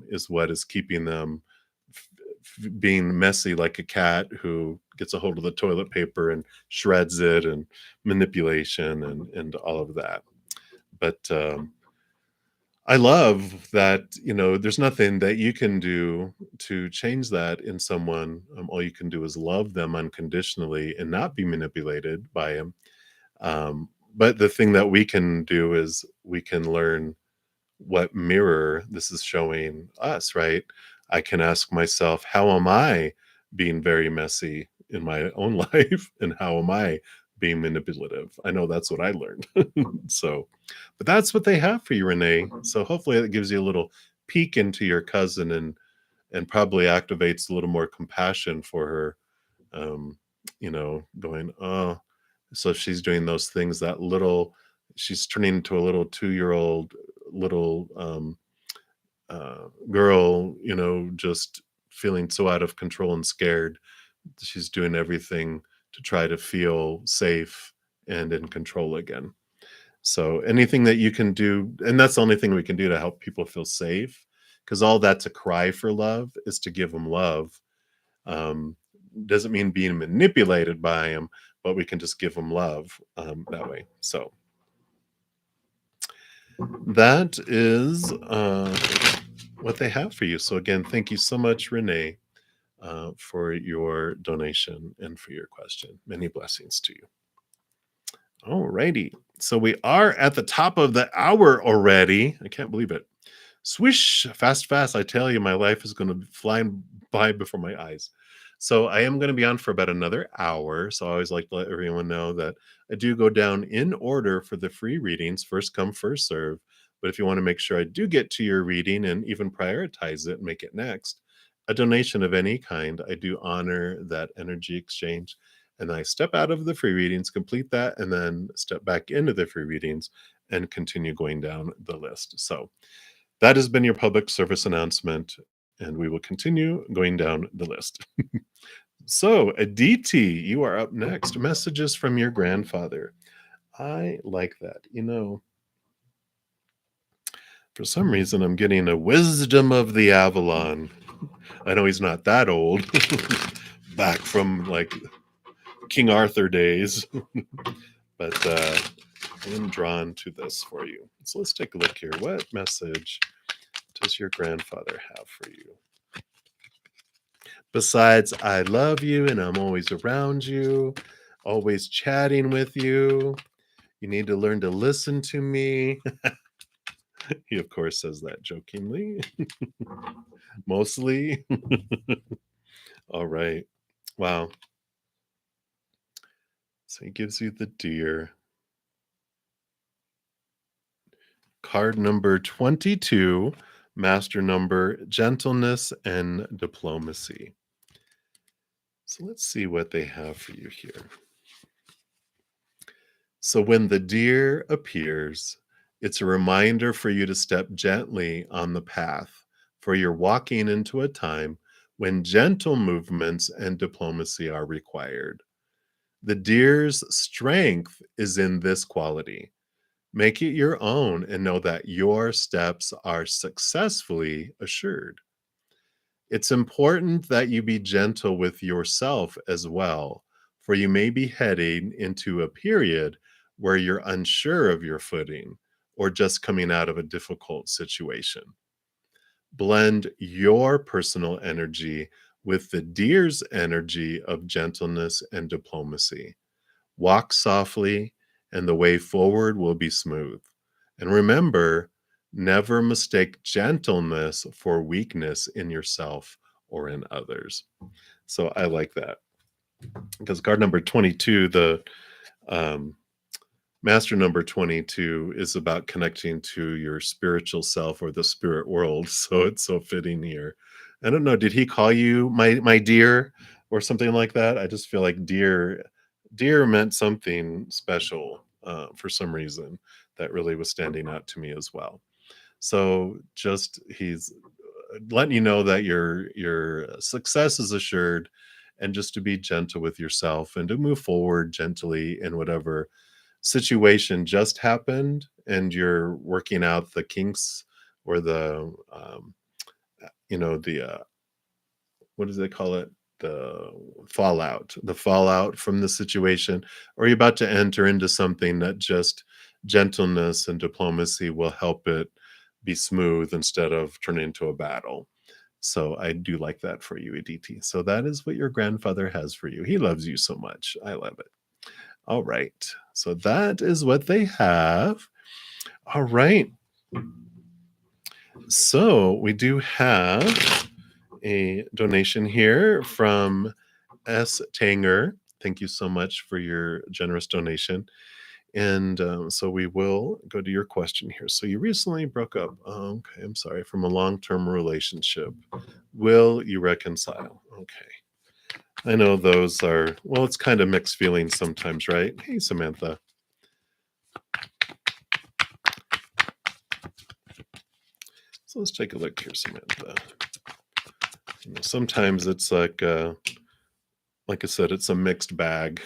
is what is keeping them being messy like a cat who gets a hold of the toilet paper and shreds it, and manipulation and all of that. But I love that, there's nothing that you can do to change that in someone. All you can do is love them unconditionally and not be manipulated by them. But the thing that we can do is we can learn what mirror this is showing us, right? I can ask myself, how am I being very messy in my own life? And how am I being manipulative? I know that's what I learned. So, but that's what they have for you, Renee. So hopefully it gives you a little peek into your cousin and probably activates a little more compassion for her. Going, oh, so she's doing those things, she's turning into a little 2-year old little girl, just feeling so out of control and scared. She's doing everything to try to feel safe and in control again. So anything that you can do, and that's the only thing we can do to help people feel safe, because all that's a cry for love is to give them love. Um, doesn't mean being manipulated by them, but we can just give them love that way. So that is what they have for you. So again, thank you so much, Renee, for your donation and for your question. Many blessings to you. All righty. So we are at the top of the hour already. I can't believe it. Swish, fast, fast. I tell you, my life is going to be flying by before my eyes. So I am going to be on for about another hour. So I always like to let everyone know that I do go down in order for the free readings, first come, first serve. But if you want to make sure I do get to your reading and even prioritize it and make it next, a donation of any kind, I do honor that energy exchange. And I step out of the free readings, complete that, and then step back into the free readings and continue going down the list. So that has been your public service announcement, and we will continue going down the list. So, Aditi, you are up next. Messages from your grandfather. I like that. For some reason, I'm getting a wisdom of the Avalon. I know he's not that old, back from like King Arthur days, but I am drawn to this for you. So let's take a look here. What message does your grandfather have for you? Besides, I love you and I'm always around you, always chatting with you. You need to learn to listen to me. He, of course, says that jokingly, mostly. All right. Wow. So he gives you the deer. Card number 22, master number, gentleness and diplomacy. So let's see what they have for you here. So when the deer appears, it's a reminder for you to step gently on the path, for you're walking into a time when gentle movements and diplomacy are required. The deer's strength is in this quality. Make it your own and know that your steps are successfully assured. It's important that you be gentle with yourself as well, for you may be heading into a period where you're unsure of your footing or just coming out of a difficult situation. Blend your personal energy with the deer's energy of gentleness and diplomacy. Walk softly, and the way forward will be smooth. And remember, never mistake gentleness for weakness in yourself or in others. So I like that because card number 22, the um, master number 22, is about connecting to your spiritual self or the spirit world. So it's so fitting here. I don't know. Did he call you my dear or something like that? I just feel like dear meant something special for some reason that really was standing out to me as well. So just he's letting you know that your success is assured, and just to be gentle with yourself and to move forward gently in whatever situation just happened, and you're working out the kinks or the what do they call it? The fallout from the situation, or you're about to enter into something that just gentleness and diplomacy will help it be smooth instead of turning into a battle. So I do like that for you, Aditi. So that is what your grandfather has for you. He loves you so much. I love it. All right. So that is what they have. All right. So we do have a donation here from S. Tanger. Thank you so much for your generous donation. And so we will go to your question here. So you recently broke up. Oh, okay, I'm sorry. From a long-term relationship. Will you reconcile? Okay. I know those are, well, it's kind of mixed feelings sometimes, right? Hey, Samantha. So let's take a look here, Samantha. Sometimes it's like I said, it's a mixed bag.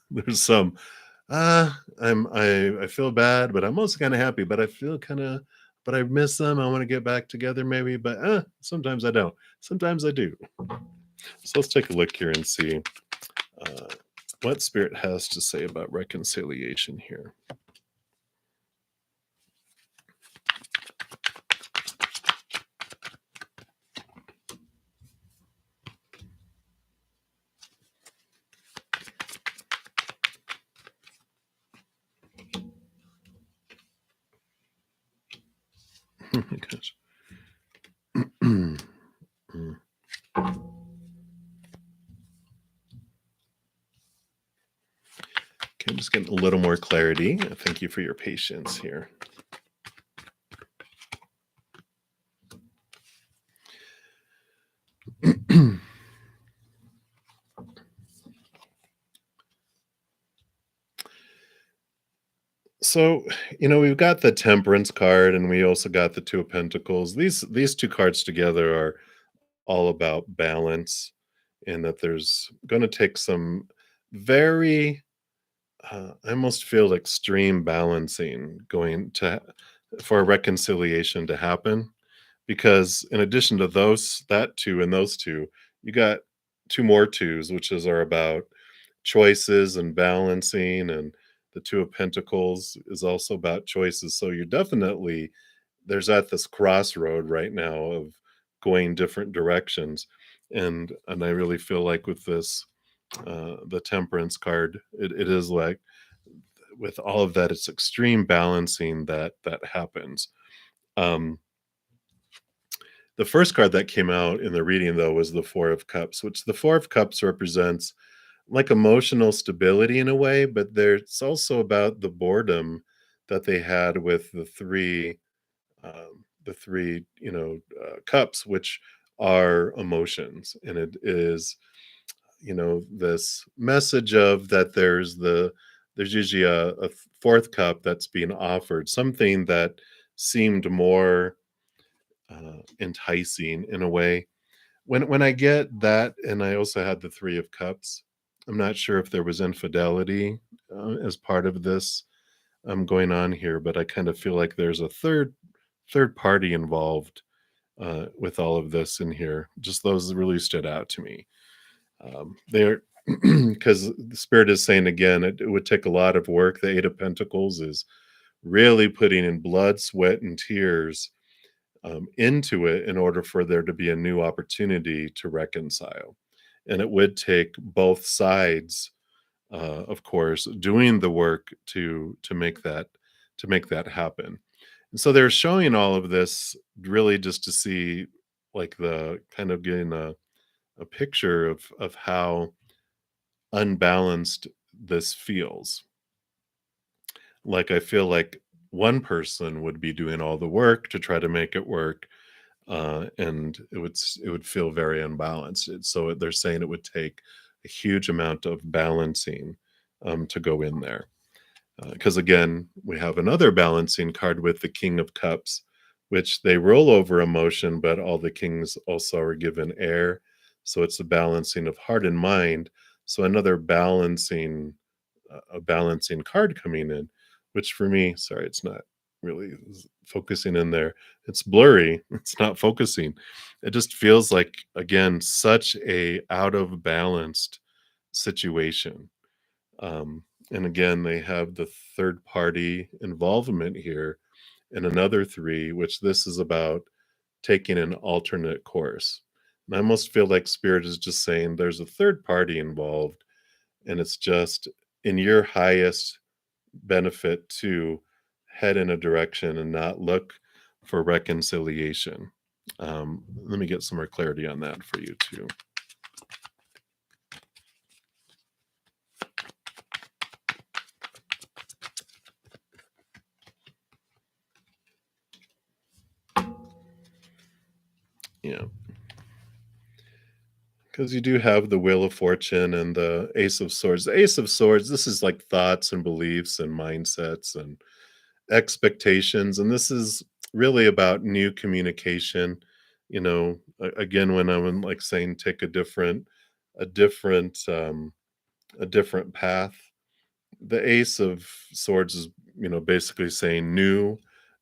There's some, I feel bad, but I'm also kind of happy, but I feel kind of, but I miss them. I want to get back together maybe, but sometimes I don't. Sometimes I do. So let's take a look here and see uh, what Spirit has to say about reconciliation here. Oh my gosh. Mm. Okay, just getting a little more clarity. Thank you for your patience here. So, we've got the Temperance card and we also got the Two of Pentacles. These two cards together are all about balance, and that there's going to take some very I almost feel extreme balancing going to for a reconciliation to happen, because in addition to that two and those two, you got two more twos, which is are about choices and balancing, and the two of pentacles is also about choices. So you're definitely there's at this crossroad right now of going different directions, and I really feel like with this the temperance card, it is like with all of that, it's extreme balancing that happens. um the first card that came out in the reading, though, was the Four of Cups, which the Four of Cups represents like emotional stability in a way, but there's also about the boredom that they had with the three, cups, which are emotions, and it is, this message of that there's usually a fourth cup that's being offered, something that seemed more enticing in a way. When I get that, and I also had the Three of Cups, I'm not sure if there was infidelity as part of this going on here, but I kind of feel like there's a third party involved with all of this in here. Just those really stood out to me. They're because the spirit is saying again, it would take a lot of work. The Eight of Pentacles is really putting in blood, sweat, and tears into it in order for there to be a new opportunity to reconcile. And it would take both sides, of course, doing the work to make that happen. And so they're showing all of this really just to see, like, the kind of getting a picture of how unbalanced this feels. Like, I feel like one person would be doing all the work to try to make it work, and it would feel very unbalanced. So they're saying it would take a huge amount of balancing to go in there. Because again, we have another balancing card with the King of Cups, which they roll over emotion, but all the kings also are given air. So it's a balancing of heart and mind. So another a balancing card coming in, which for me, sorry, it's not really focusing in there. It's blurry. It's not focusing. It just feels like, again, such a out of balanced situation. And again, they have the third party involvement here and another three, which this is about taking an alternate course. And I almost feel like Spirit is just saying there's a third party involved, and it's just in your highest benefit to head in a direction and not look for reconciliation. Let me get some more clarity on that for you too. Yeah. Because you do have the Wheel of Fortune and the Ace of Swords. The Ace of Swords, this is like thoughts and beliefs and mindsets and expectations. And this is really about new communication. Again, when I'm like saying take a different, a different path. The Ace of Swords is, basically saying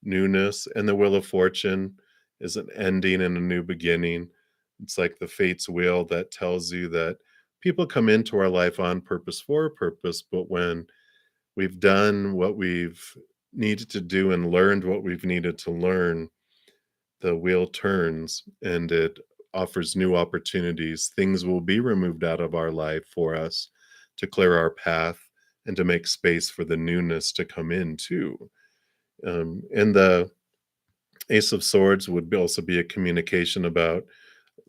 newness, and the Wheel of Fortune is an ending and a new beginning. It's like the fate's wheel that tells you that people come into our life on purpose for a purpose, but when we've done what we've needed to do and learned what we've needed to learn, the wheel turns and it offers new opportunities. Things will be removed out of our life for us to clear our path and to make space for the newness to come in too. And the Ace of Swords would also be a communication about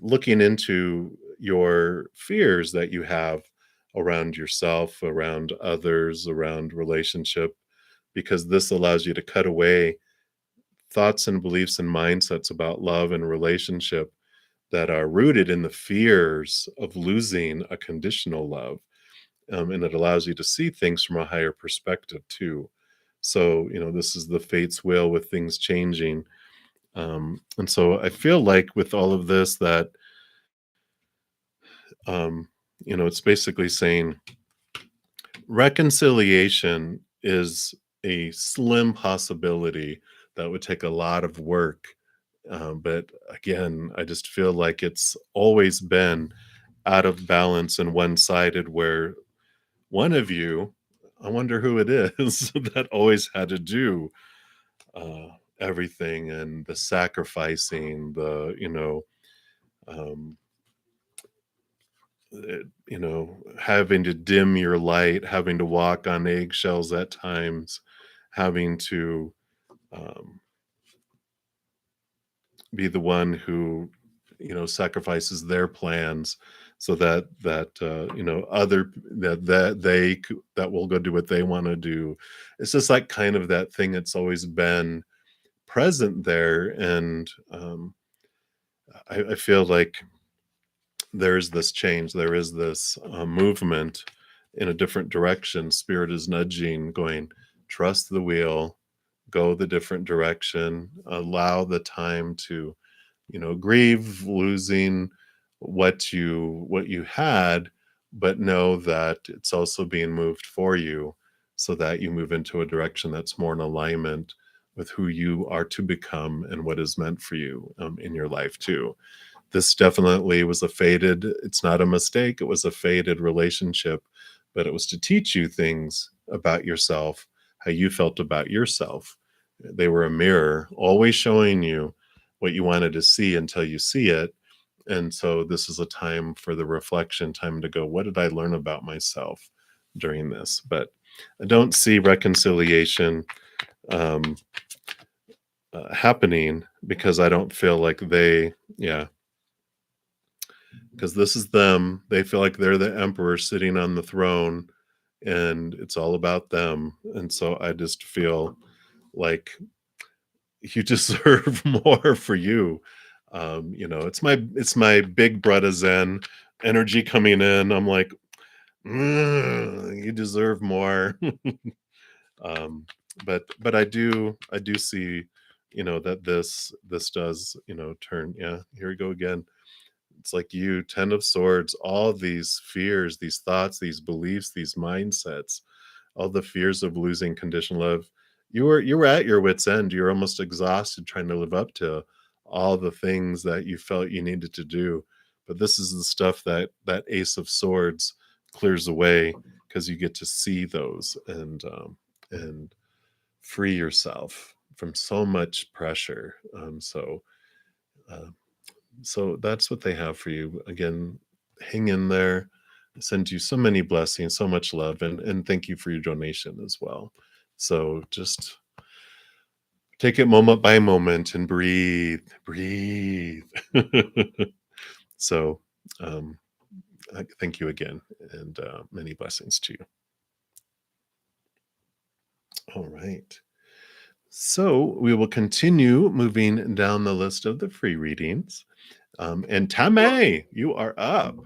looking into your fears that you have around yourself, around others, around relationship, because this allows you to cut away thoughts and beliefs and mindsets about love and relationship that are rooted in the fears of losing a conditional love. And it allows you to see things from a higher perspective too. So, this is the fate's will with things changing. And so I feel like with all of this that, um, it's basically saying Reconciliation is a slim possibility that would take a lot of work. But again, I just feel like it's always been out of balance and one sided, where one of you, I wonder who it is, that always had to do everything, and the sacrificing, um, having to dim your light, having to walk on eggshells at times, having to um, be the one who sacrifices their plans so that other that that will go do what they want to do. It's just like kind of that thing that's always been present there. And I feel like there's this change, there is this movement in a different direction. Spirit is nudging, going, trust the wheel, go the different direction, allow the time to grieve losing what you had, but know that it's also being moved for you, so that you move into a direction that's more in alignment with who you are to become and what is meant for you in your life too. This definitely was a faded, it's not a mistake, it was a faded relationship, but it was to teach you things about yourself, how you felt about yourself. They were a mirror, always showing you what you wanted to see until you see it. And so this is a time for the reflection, time to go, what did I learn about myself during this? But I don't see reconciliation um, happening, because I don't feel like yeah, because this is them. They feel like they're the emperor sitting on the throne, and it's all about them. And so I just feel like you deserve more for you. It's my big brother Zen energy coming in. I'm like, you deserve more. um, but I do see, that this does, turn. Yeah, here we go again. It's like you, 10 of swords, all these fears, these thoughts, these beliefs, these mindsets, all the fears of losing conditional love. You were at your wits' end. You're almost exhausted trying to live up to all the things that you felt you needed to do. But this is the stuff that Ace of Swords clears away, because you get to see those and free yourself from so much pressure. Uh, so that's what they have for you. Again, hang in there. I send you so many blessings, so much love, and thank you for your donation as well. So just take it moment by moment and breathe, breathe. So um, thank you again, and many blessings to you. All right. So we will continue moving down the list of the free readings. And Tame, you are up.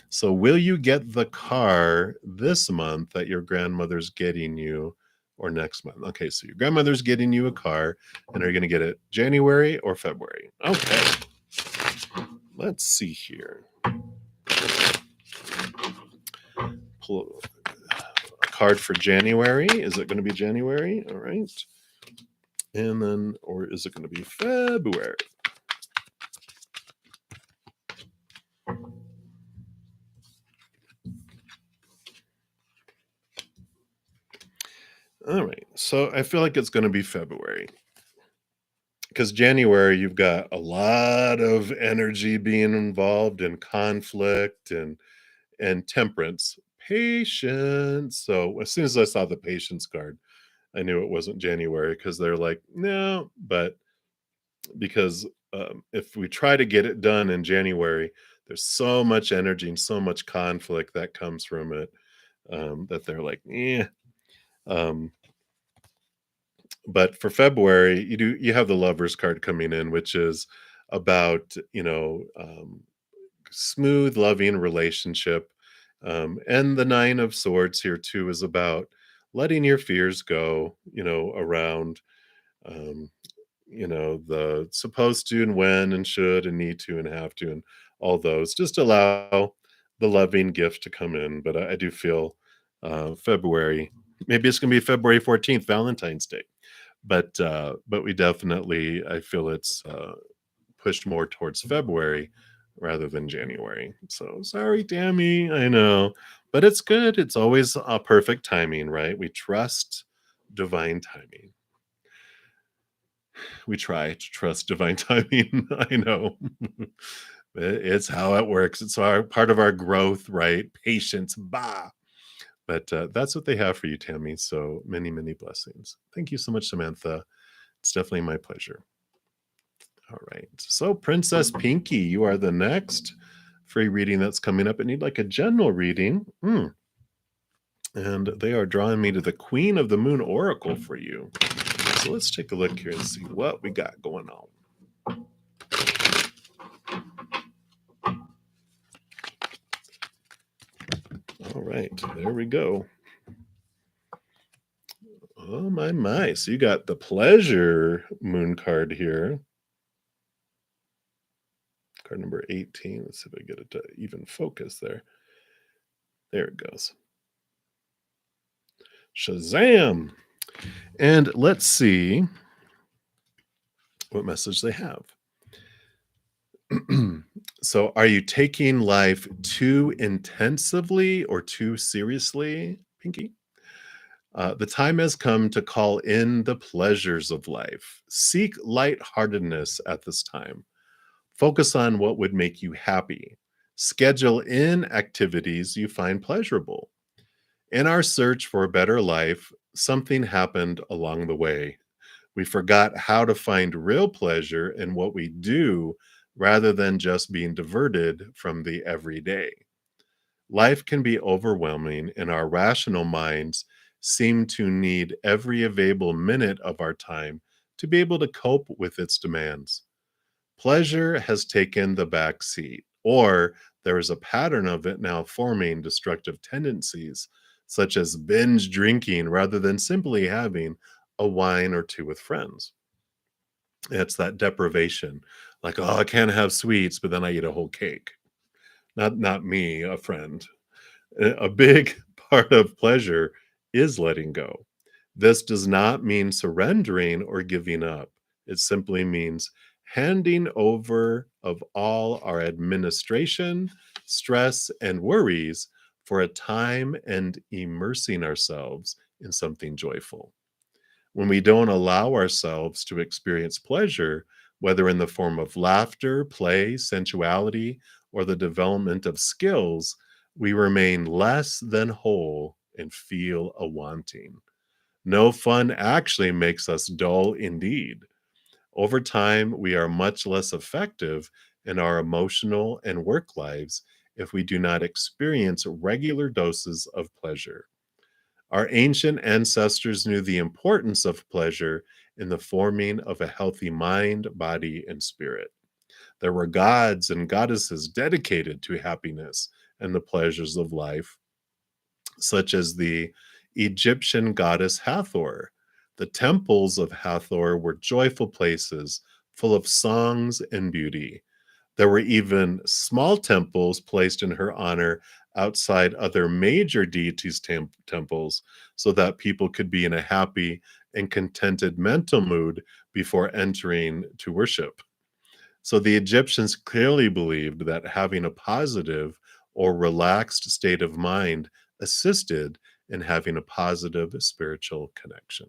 So will you get the car this month that your grandmother's getting you, or next month? Okay, so your grandmother's getting you a car, and are you going to get it January or February? Okay, let's see here. Pull a card for January. Is it going to be January? All right. And then, or is it going to be February? All right. So I feel like it's going to be February, because January, you've got a lot of energy being involved in conflict and temperance, patience. So as soon as I saw the patience card, I knew it wasn't January, because they're like, no, but because if we try to get it done in January, there's so much energy and so much conflict that comes from it, that they're like, yeah. Um, but for February, you have the lovers card coming in, which is about smooth, loving relationship. And the Nine of Swords here too is about letting your fears go, around um, the supposed to and when and should and need to and have to and all those. Just allow the loving gift to come in. But I do feel February. Maybe it's gonna be February 14th, Valentine's Day. But we definitely, I feel it's pushed more towards February rather than January. So sorry, Tammy. I know, but it's good. It's always a perfect timing, right? We trust divine timing. We try to trust divine timing. I know. It's how it works. It's our part of our growth, right? Patience, bah. But that's what they have for you, Tammy. So many, many blessings. Thank you so much, Samantha. It's definitely my pleasure. All right. So, Princess Pinky, you are the next free reading that's coming up. I need like a general reading. And they are drawing me to the Queen of the Moon Oracle for you. So, let's take a look here and see what we got going on. All right. There we go. Oh, my. So, you got the Pleasure Moon card here. Card number 18. Let's see if I get it to even focus there. There it goes. Shazam! And let's see what message they have. So, are you taking life too intensively or too seriously, Pinky? The time has come to call in the pleasures of life. Seek lightheartedness at this time. Focus on what would make you happy. Schedule in activities you find pleasurable. In our search for a better life, something happened along the way. We forgot how to find real pleasure in what we do rather than just being diverted from the everyday. Life can be overwhelming, and our rational minds seem to need every available minute of our time to be able to cope with its demands. Pleasure has taken the back seat, or there is a pattern of it now forming destructive tendencies, such as binge drinking rather than simply having a wine or two with friends. It's that deprivation. Like, oh, I can't have sweets, but then I eat a whole cake. Not me, a friend. A big part of pleasure is letting go. This does not mean surrendering or giving up. It simply means handing over of all our administration, stress, and worries for a time and immersing ourselves in something joyful. When we don't allow ourselves to experience pleasure, whether in the form of laughter, play, sensuality, or the development of skills, we remain less than whole and feel a wanting. No fun actually makes us dull indeed. Over time, we are much less effective in our emotional and work lives if we do not experience regular doses of pleasure. Our ancient ancestors knew the importance of pleasure in the forming of a healthy mind, body, and spirit. There were gods and goddesses dedicated to happiness and the pleasures of life, such as the Egyptian goddess Hathor. The temples of Hathor were joyful places full of songs and beauty. There were even small temples placed in her honor outside other major deities' temples so that people could be in a happy and contented mental mood before entering to worship. So the Egyptians clearly believed that having a positive or relaxed state of mind assisted in having a positive spiritual connection.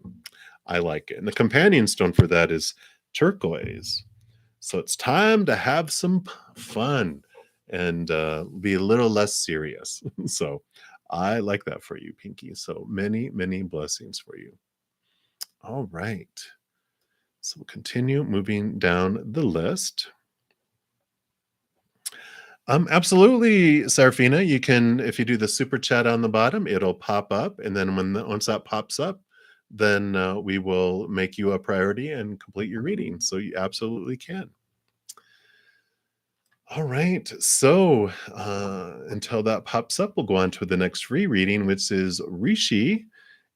I like it. And the companion stone for that is turquoise. So it's time to have some fun and be a little less serious. So I like that for you, Pinky. So many, many blessings for you. All right. So we'll continue moving down the list. Absolutely, Serafina. You can, if you do the super chat on the bottom, it'll pop up, and then once that pops up, then we will make you a priority and complete your reading. So you absolutely can. All right. So until that pops up, we'll go on to the next free reading, which is Rishi.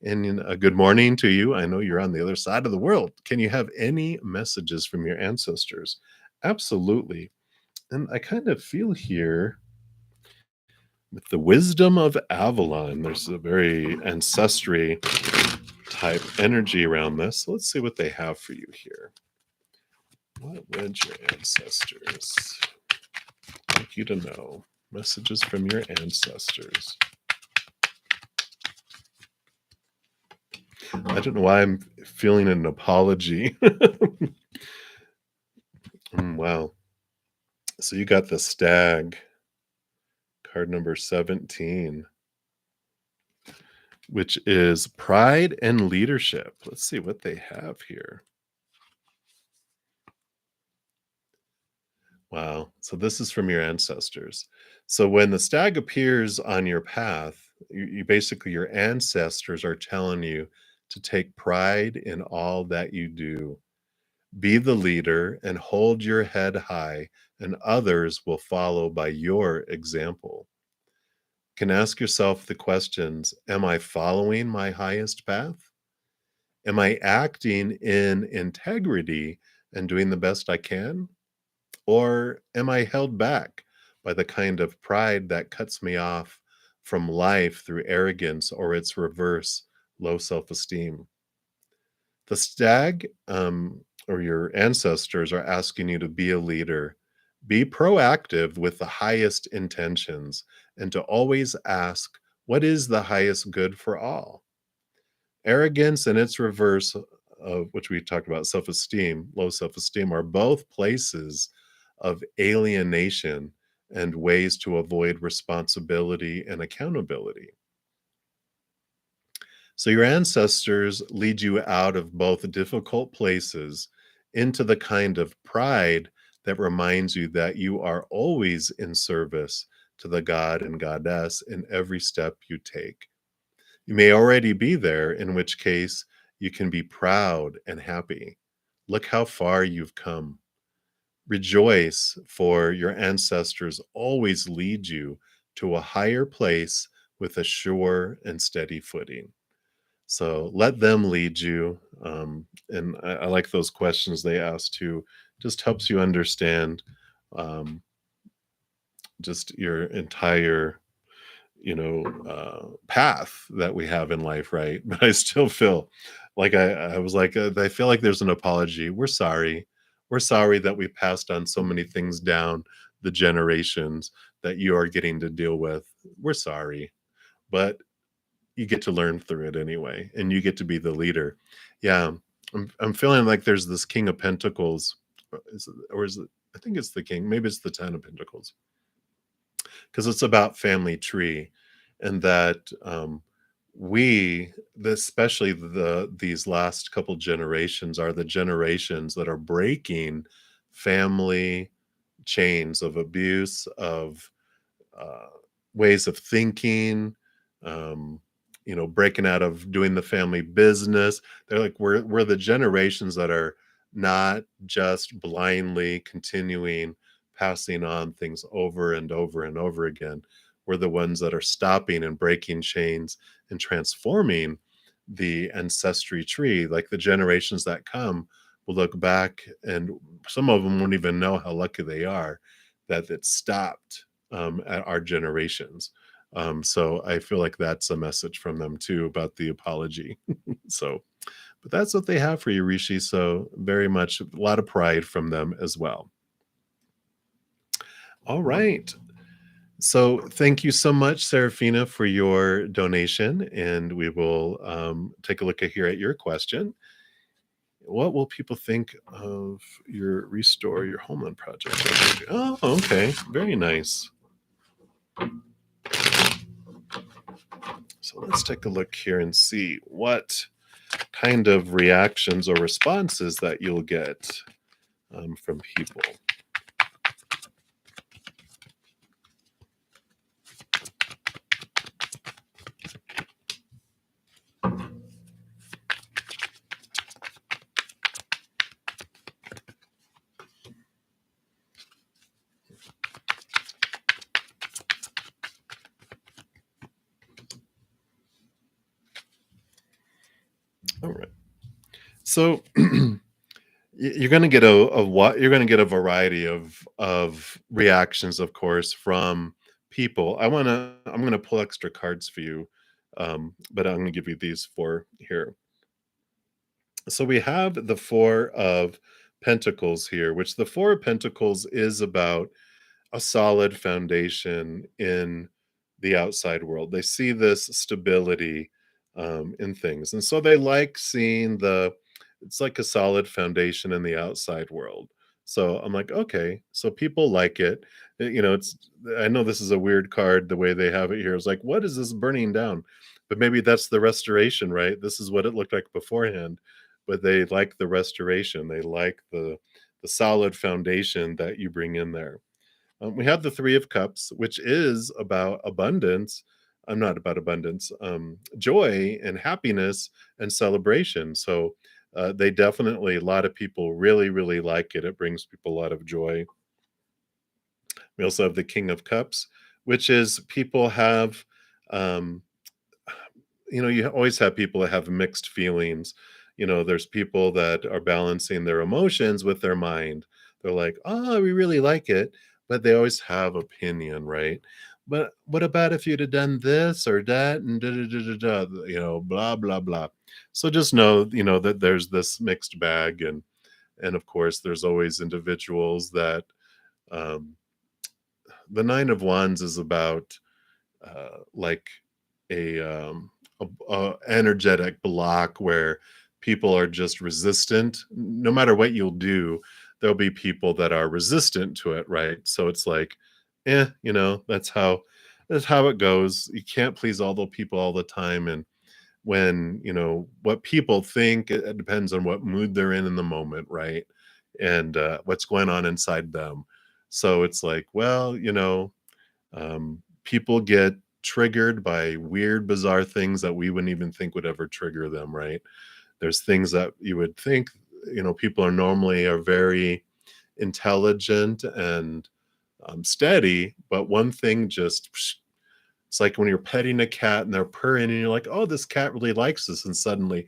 And a good morning to you. I know you're on the other side of the world. Can you have any messages from your ancestors? Absolutely. And I kind of feel here with the wisdom of Avalon. There's a very ancestry type energy around this. So let's see what they have for you here. What would your ancestors like you to know? Messages from your ancestors. I don't know why I'm feeling an apology. Wow. So you got the stag, card number 17, which is pride and leadership. Let's see what they have here. Wow. So this is from your ancestors. So when the stag appears on your path, you basically, your ancestors are telling you to take pride in all that you do. Be the leader and hold your head high, and others will follow by your example. You can ask yourself the questions: am I following my highest path? Am I acting in integrity and doing the best I can? Or am I held back by the kind of pride that cuts me off from life through arrogance or its reverse, low self esteem? The stag, or your ancestors, are asking you to be a leader, be proactive with the highest intentions, and to always ask, what is the highest good for all? Arrogance and its reverse, of which we talked about, self-esteem, low self-esteem, are both places of alienation and ways to avoid responsibility and accountability. So your ancestors lead you out of both difficult places into the kind of pride that reminds you that you are always in service to the God and Goddess in every step you take. You may already be there, in which case you can be proud and happy. Look how far you've come. Rejoice, for your ancestors always lead you to a higher place with a sure and steady footing. So let them lead you. And I like those questions they ask too. Just helps you understand um, just your entire path that we have in life, right? But I still feel like I was like, I feel like there's an apology. We're sorry that we passed on so many things down the generations that you are getting to deal with. We're sorry, but you get to learn through it anyway, and you get to be the leader. Yeah, I'm feeling like there's this King of Pentacles, or is it? I think it's the King. Maybe it's the Ten of Pentacles, because it's about family tree, and that especially these last couple generations, are the generations that are breaking family chains of abuse, of uh, ways of thinking, um, breaking out of doing the family business. They're like, we're the generations that are not just blindly continuing passing on things over and over and over again. We're the ones that are stopping and breaking chains and transforming the ancestry tree. Like the generations that come will look back, and some of them won't even know how lucky they are that it stopped at our generations. So I feel like that's a message from them too about the apology. So, but that's what they have for you, Rishi. So very much a lot of pride from them as well. All right. So thank you so much, Serafina, for your donation. And we will take a look at here at your question. What will people think of your Restore Your Homeland project? Oh, okay. Very nice. So let's take a look here and see what kind of reactions or responses that you'll get from people. All right. So you're going to get a what you're going to get a variety of reactions, of course, from people, I'm gonna pull extra cards for you, but I'm gonna give you these 4 here. So we have the 4 of Pentacles here, which the 4 of Pentacles is about a solid foundation in the outside world. They see this stability in things. And so they like seeing it's like a solid foundation in the outside world. So I'm like, okay, so people like it. I know this is a weird card the way they have it here. It's like, what is this burning down? But maybe that's the restoration, right? This is what it looked like beforehand. But they like the restoration. They like the solid foundation that you bring in there. We have the Three of Cups, which is about abundance. Not about abundance, joy and happiness and celebration. So they definitely, a lot of people really, really like it. It brings people a lot of joy. We also have the King of Cups, which is people have, um, you always have people that have mixed feelings. There's people that are balancing their emotions with their mind. They're like, oh, we really like it, but they always have opinion, right? But what about if you'd have done this or that and da da da da da, blah blah blah. So just know, that there's this mixed bag, and of course, there's always individuals that um, the Nine of Wands is about like a energetic block where people are just resistant. No matter what you'll do, there'll be people that are resistant to it, right? So it's like, that's how it goes. You can't please all the people all the time, and when what people think, it depends on what mood they're in the moment, right? And what's going on inside them. So it's like, well, people get triggered by weird, bizarre things that we wouldn't even think would ever trigger them, right? There's things that you would think, people are very intelligent and steady, but one thing just, it's like when you're petting a cat and they're purring and you're like, oh, this cat really likes this. And suddenly,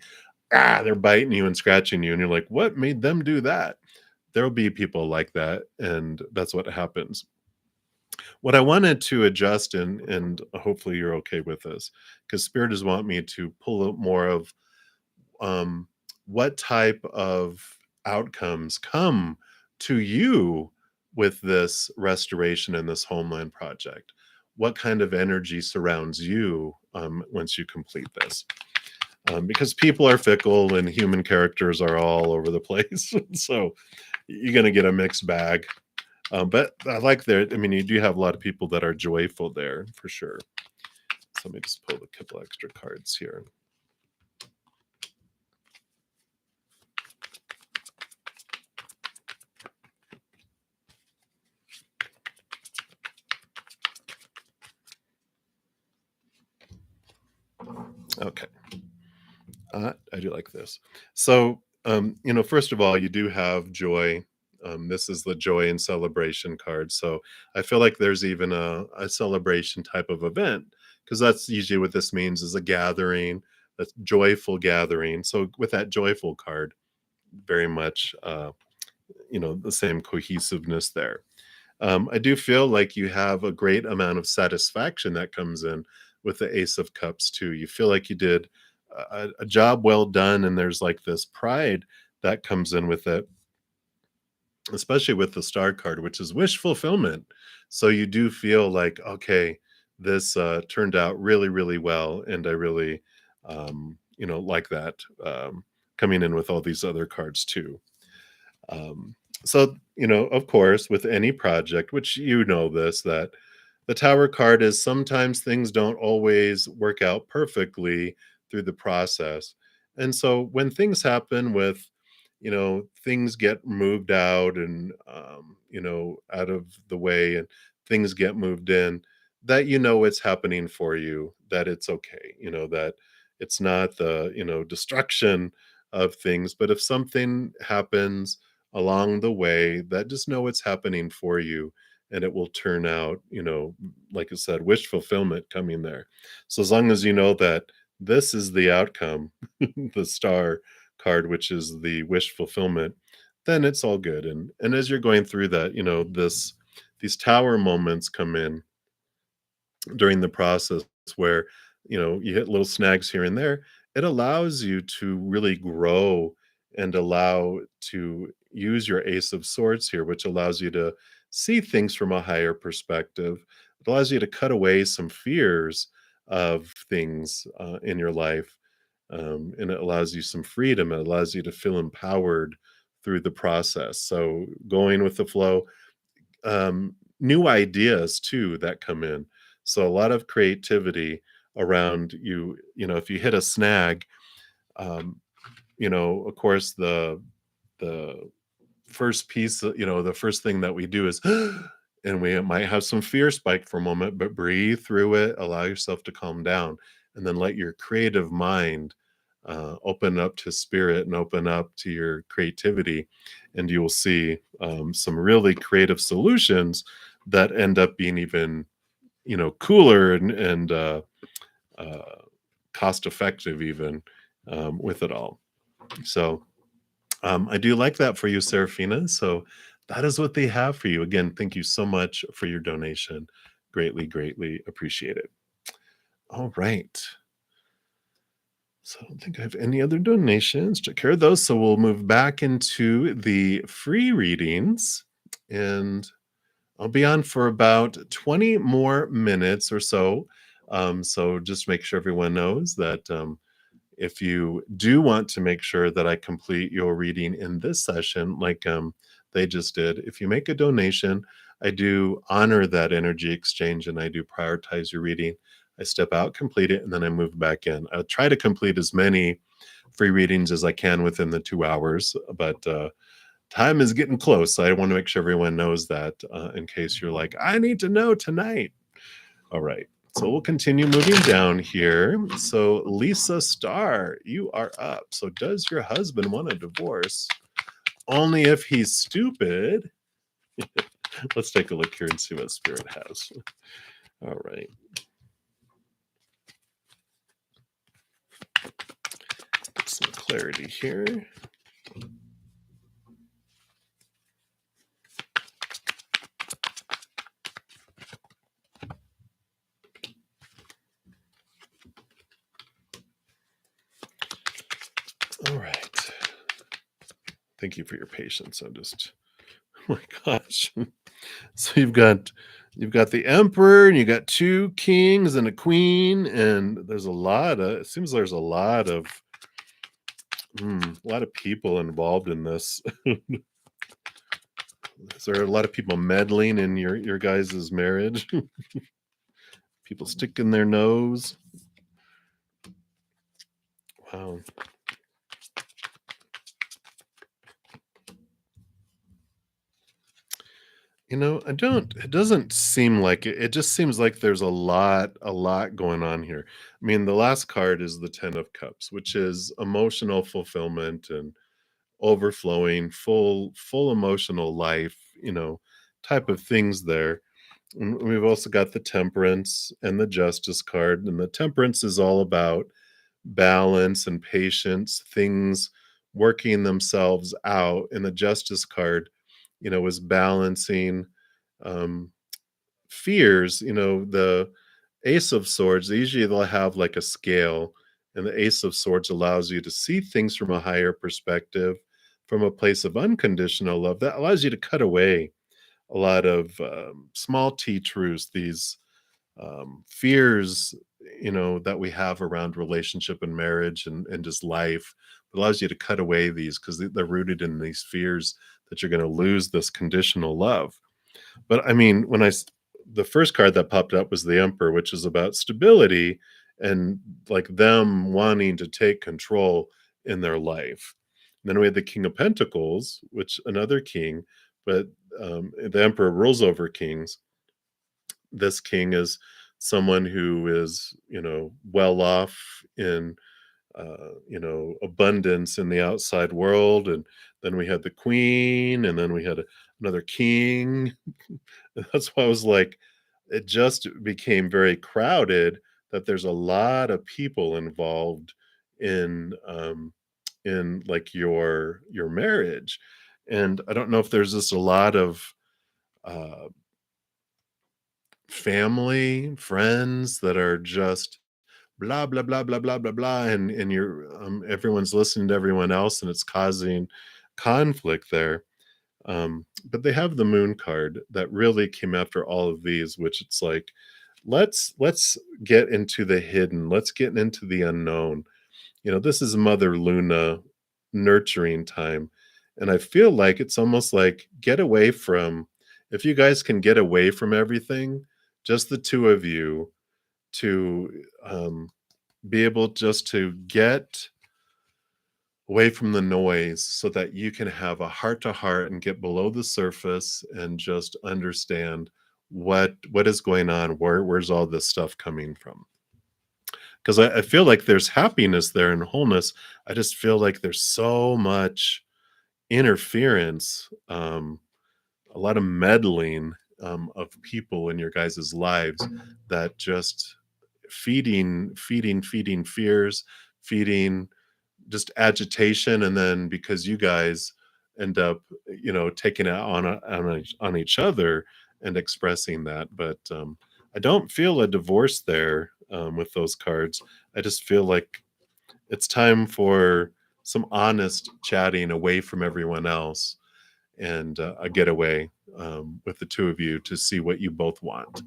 they're biting you and scratching you. And you're like, what made them do that? There'll be people like that. And that's what happens. What I wanted to adjust, and hopefully you're okay with this, because Spirit is want me to pull out more of um, what type of outcomes come to you with this restoration and this homeland project. What kind of energy surrounds you once you complete this? Because people are fickle and human characters are all over the place. So you're going to get a mixed bag. But I like there. I mean, you do have a lot of people that are joyful there for sure. So let me just pull a couple extra cards here. Okay. I do like this. So, first of all, you do have joy. This is the joy and celebration card. So I feel like there's even a celebration type of event, because that's usually what this means, is a gathering, a joyful gathering. So with that joyful card, very much, the same cohesiveness there. I do feel like you have a great amount of satisfaction that comes in with the Ace of Cups too. You feel like you did a job well done, and there's like this pride that comes in with it, especially with the Star card, which is wish fulfillment. So you do feel like, okay, this turned out really, really well, and I really, like that, coming in with all these other cards too. So, of course, with any project, which this, that the Tower card is sometimes things don't always work out perfectly through the process. And so when things happen with, things get moved out and, out of the way, and things get moved in, that it's happening for you, that it's okay, that it's not the, destruction of things. But if something happens along the way, that just know it's happening for you, and it will turn out, like I said, wish fulfillment coming there. So as long as you know that this is the outcome, the Star card, which is the wish fulfillment, then it's all good. And as you're going through that, these Tower moments come in, during the process where you hit little snags here and there. It allows you to really grow and allow to use your ace of swords here, which allows you to see things from a higher perspective. It allows you to cut away some fears of things in your life, and it allows you some freedom. It allows you to feel empowered through the process, so going with the flow. New ideas too that come in. So a lot of creativity around you. If you hit a snag, um, of course, the first piece, the first thing that we do is, and we might have some fear spike for a moment, but breathe through it, allow yourself to calm down, and then let your creative mind open up to spirit and open up to your creativity. And you will see some really creative solutions that end up being even, cooler and uh, cost effective, even with it all. So, I do like that for you, Serafina. So that is what they have for you. Again, thank you so much for your donation. Greatly, greatly appreciate it. All right. So I don't think I have any other donations. Took care of those. So we'll move back into the free readings, and I'll be on for about 20 more minutes or so. So just make sure everyone knows that if you do want to make sure that I complete your reading in this session, like they just did, if you make a donation, I do honor that energy exchange and I do prioritize your reading. I step out, complete it, and then I move back in. I'll try to complete as many free readings as I can within the 2 hours, but time is getting close. So I want to make sure everyone knows that in case you're like, I need to know tonight. All right. So we'll continue moving down here. So Lisa Starr, you are up. So does your husband want a divorce? Only if he's stupid. Let's take a look here and see what Spirit has. All right. Get some clarity here. All right. Thank you for your patience. I'm just, oh my gosh. So you've got the emperor and you got two kings and a queen, and it seems there's a lot of people involved in this. Is there a lot of people meddling in your guys' marriage? People sticking their nose? Wow. It doesn't seem like it. It just seems like there's a lot going on here. I mean, the last card is the 10 of Cups, which is emotional fulfillment and overflowing, full emotional life, type of things there. And we've also got the Temperance and the Justice card, and the Temperance is all about balance and patience, things working themselves out. And the Justice card, was balancing um, fears. The Ace of Swords, usually they'll have like a scale, and the Ace of Swords allows you to see things from a higher perspective, from a place of unconditional love. That allows you to cut away a lot of small t truths, these fears, that we have around relationship and marriage and just life. It allows you to cut away these because they're rooted in these fears that you're going to lose this conditional love. But I mean, the first card that popped up was the Emperor, which is about stability and like them wanting to take control in their life. And then we had the King of Pentacles, which another king, but the Emperor rules over kings. This king is someone who is, well off in abundance in the outside world. And then we had the queen, and then we had another king. That's why I was like, it just became very crowded, that there's a lot of people involved in like your marriage. And I don't know if there's just a lot of uh family, friends that are just blah blah blah blah blah blah blah, and you're everyone's listening to everyone else, and it's causing conflict there. But they have the moon card that really came after all of these, which it's like, let's get into the hidden, let's get into the unknown. This is Mother Luna nurturing time. And I feel like it's almost like, get away from, if you guys can get away from everything, just the two of you, to be able just to get away from the noise so that you can have a heart to heart and get below the surface and just understand what is going on, where's all this stuff coming from. Because I feel like there's happiness there and wholeness. I just feel like there's so much interference, a lot of meddling, of people in your guys' lives that just feeding fears, feeding just agitation, and then because you guys end up, taking it on each other and expressing that. But I don't feel a divorce there, with those cards. I just feel like it's time for some honest chatting away from everyone else, and a getaway, with the two of you to see what you both want.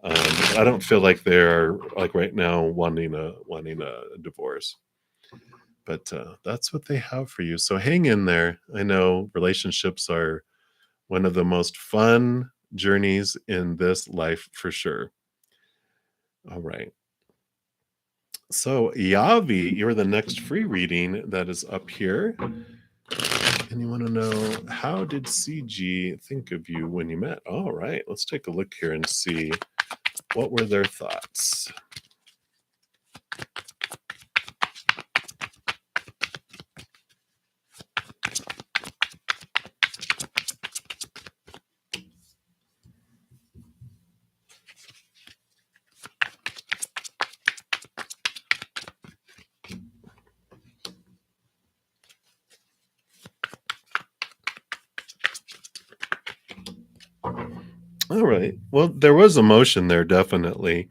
I don't feel like they're like right now wanting a divorce, but that's what they have for you. So hang in there. I know relationships are one of the most fun journeys in this life for sure. All right. So Yavi, you're the next free reading that is up here. And you want to know, how did CG think of you when you met? All right, let's take a look here and see what were their thoughts. All right. Well, there was emotion there, definitely.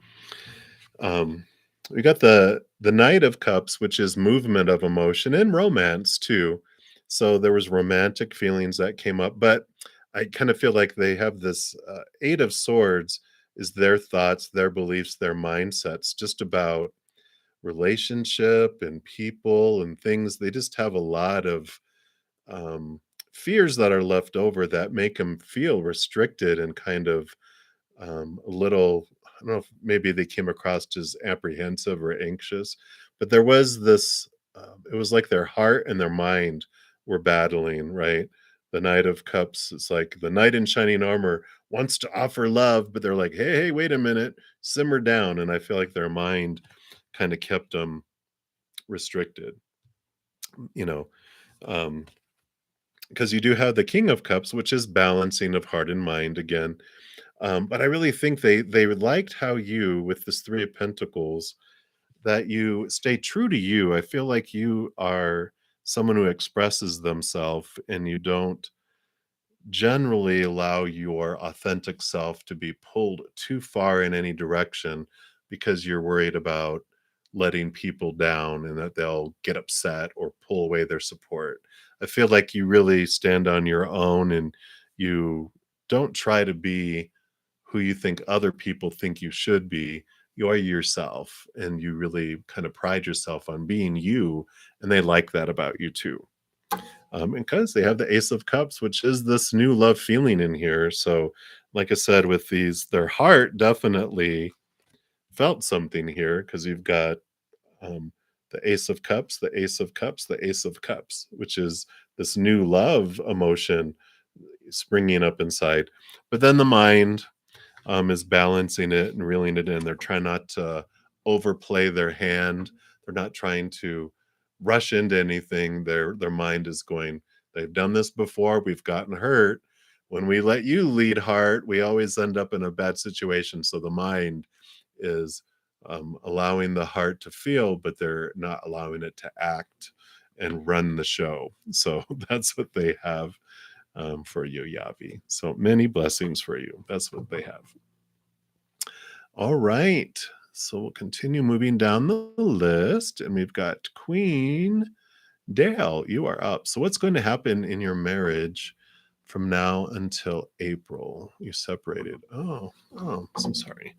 Um, we got the Knight of Cups, which is movement of emotion and romance too. So there was romantic feelings that came up, but I kind of feel like they have this Eight of Swords is their thoughts, their beliefs, their mindsets, just about relationship and people and things. They just have a lot of um, fears that are left over that make them feel restricted and kind of a little. I don't know if maybe they came across as apprehensive or anxious, but there was this. It was like their heart and their mind were battling, right? The Knight of Cups. It's like the knight in shining armor wants to offer love, but they're like, hey, wait a minute, simmer down. And I feel like their mind kind of kept them restricted, you know. Um, because you do have the King of Cups, which is balancing of heart and mind again. But I really think they liked how you, with this Three of Pentacles, that you stay true to you. I feel like you are someone who expresses themselves, and you don't generally allow your authentic self to be pulled too far in any direction because you're worried about letting people down and that they'll get upset or pull away their support. I feel like you really stand on your own, and you don't try to be who you think other people think you should be. You are yourself, and you really kind of pride yourself on being you, and they like that about you too. And because they have the Ace of Cups, which is this new love feeling in here. So, like I said, with these, their heart definitely felt something here because you've got um, the Ace of Cups, the Ace of Cups, the Ace of Cups, which is this new love emotion springing up inside. But then the mind is balancing it and reeling it in. They're trying not to overplay their hand. They're not trying to rush into anything. Their mind is going, they've done this before. We've gotten hurt. When we let you lead heart, we always end up in a bad situation. So the mind is allowing the heart to feel, but they're not allowing it to act and run the show. So that's what they have for you, Yavi. So many blessings for you. That's what they have. All right. So we'll continue moving down the list, and we've got Queen Dale. You are up. So what's going to happen in your marriage from now until April? You separated. Oh, so sorry.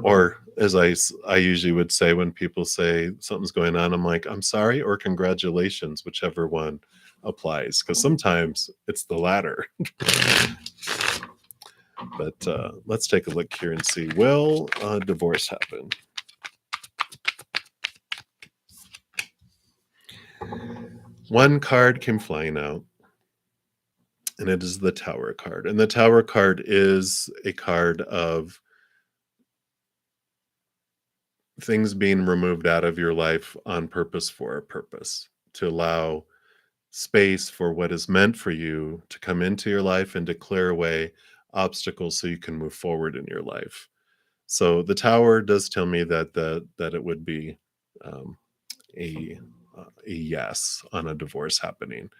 Or as I usually would say when people say something's going on, I'm like, I'm sorry or congratulations, whichever one applies, because sometimes it's the latter. But let's take a look here and see, will divorce happen? One card came flying out, and it is the Tower card. And the Tower card is a card of things being removed out of your life on purpose for a purpose, to allow space for what is meant for you to come into your life and to clear away obstacles so you can move forward in your life. So the Tower does tell me that it would be um, a a yes on a divorce happening.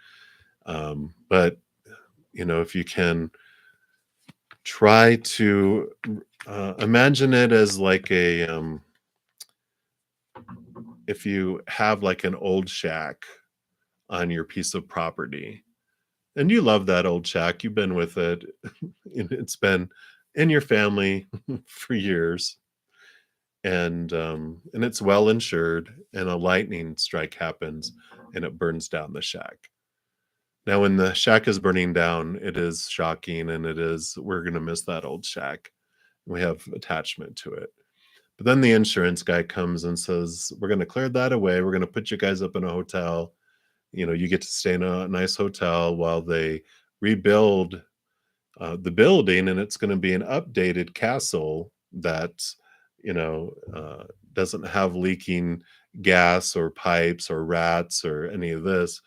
But if you can try to imagine it as like if you have like an old shack on your piece of property, and you love that old shack, you've been with it, it's been in your family for years, and it's well insured, and a lightning strike happens and it burns down the shack. Now, when the shack is burning down, it is shocking, and we're going to miss that old shack. We have attachment to it. But then the insurance guy comes and says, we're going to clear that away. We're going to put you guys up in a hotel. You get to stay in a nice hotel while they rebuild the building, and it's going to be an updated castle that, you know, uh, doesn't have leaking gas or pipes or rats or any of this.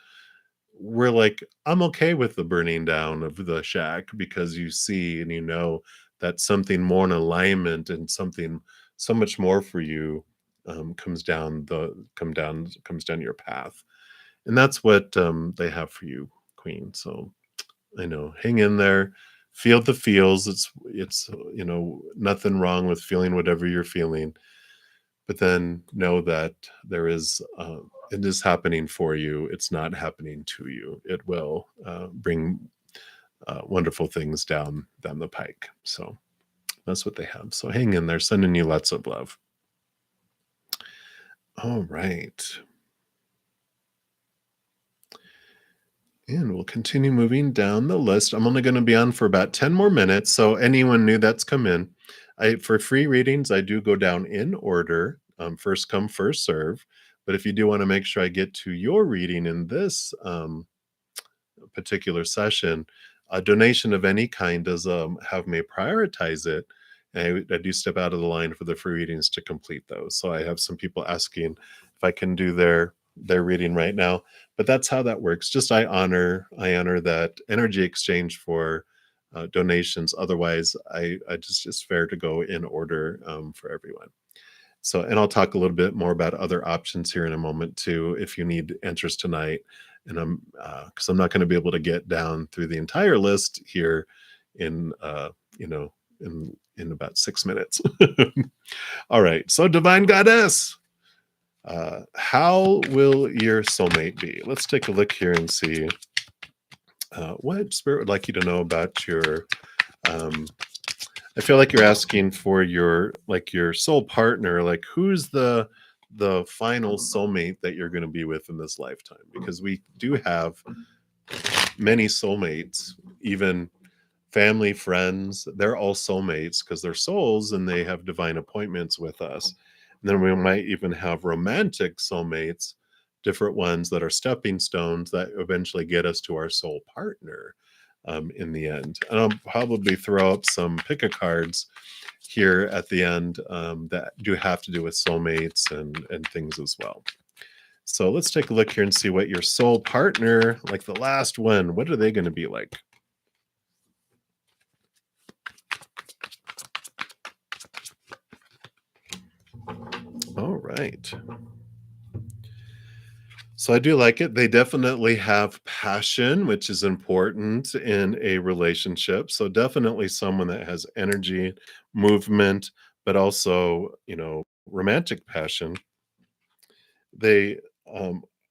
We're like, I'm okay with the burning down of the shack, because you see and that something more in alignment and something so much more for you comes down your path. And that's what they have for you, Queen. So I know, hang in there, feel the feels. It's nothing wrong with feeling whatever you're feeling, but then know that it is happening for you. It's not happening to you. It will bring wonderful things down the pike. So that's what they have. So hang in there. Sending you lots of love. All right. And we'll continue moving down the list. I'm only going to be on for about 10 more minutes. So anyone new that's come in, for free readings, I do go down in order, first come, first serve. But if you do want to make sure I get to your reading in this particular session, a donation of any kind does have me prioritize it. And I do step out of the line for the free readings to complete those. So I have some people asking if I can do their reading right now, but that's how that works. Just I honor that energy exchange for donations. Otherwise, I just it's fair to go in order for everyone. So, and I'll talk a little bit more about other options here in a moment too, if you need answers tonight. And because I'm not going to be able to get down through the entire list here in in about 6 minutes. All right. So, Divine Goddess, how will your soulmate be? Let's take a look here and see what Spirit would like you to know about your. I feel like you're asking for your soul partner, like who's the final soulmate that you're going to be with in this lifetime, because we do have many soulmates, even family, friends. They're all soulmates because they're souls and they have divine appointments with us. And then we might even have romantic soulmates, different ones that are stepping stones that eventually get us to our soul partner in the end. And I'll probably throw up some pick a cards here at the end that do have to do with soulmates and things as well. So let's take a look here and see what your soul partner, like the last one, what are they going to be like? All right. So I do like it. They definitely have passion, which is important in a relationship. So definitely someone that has energy, movement, but also, romantic passion. They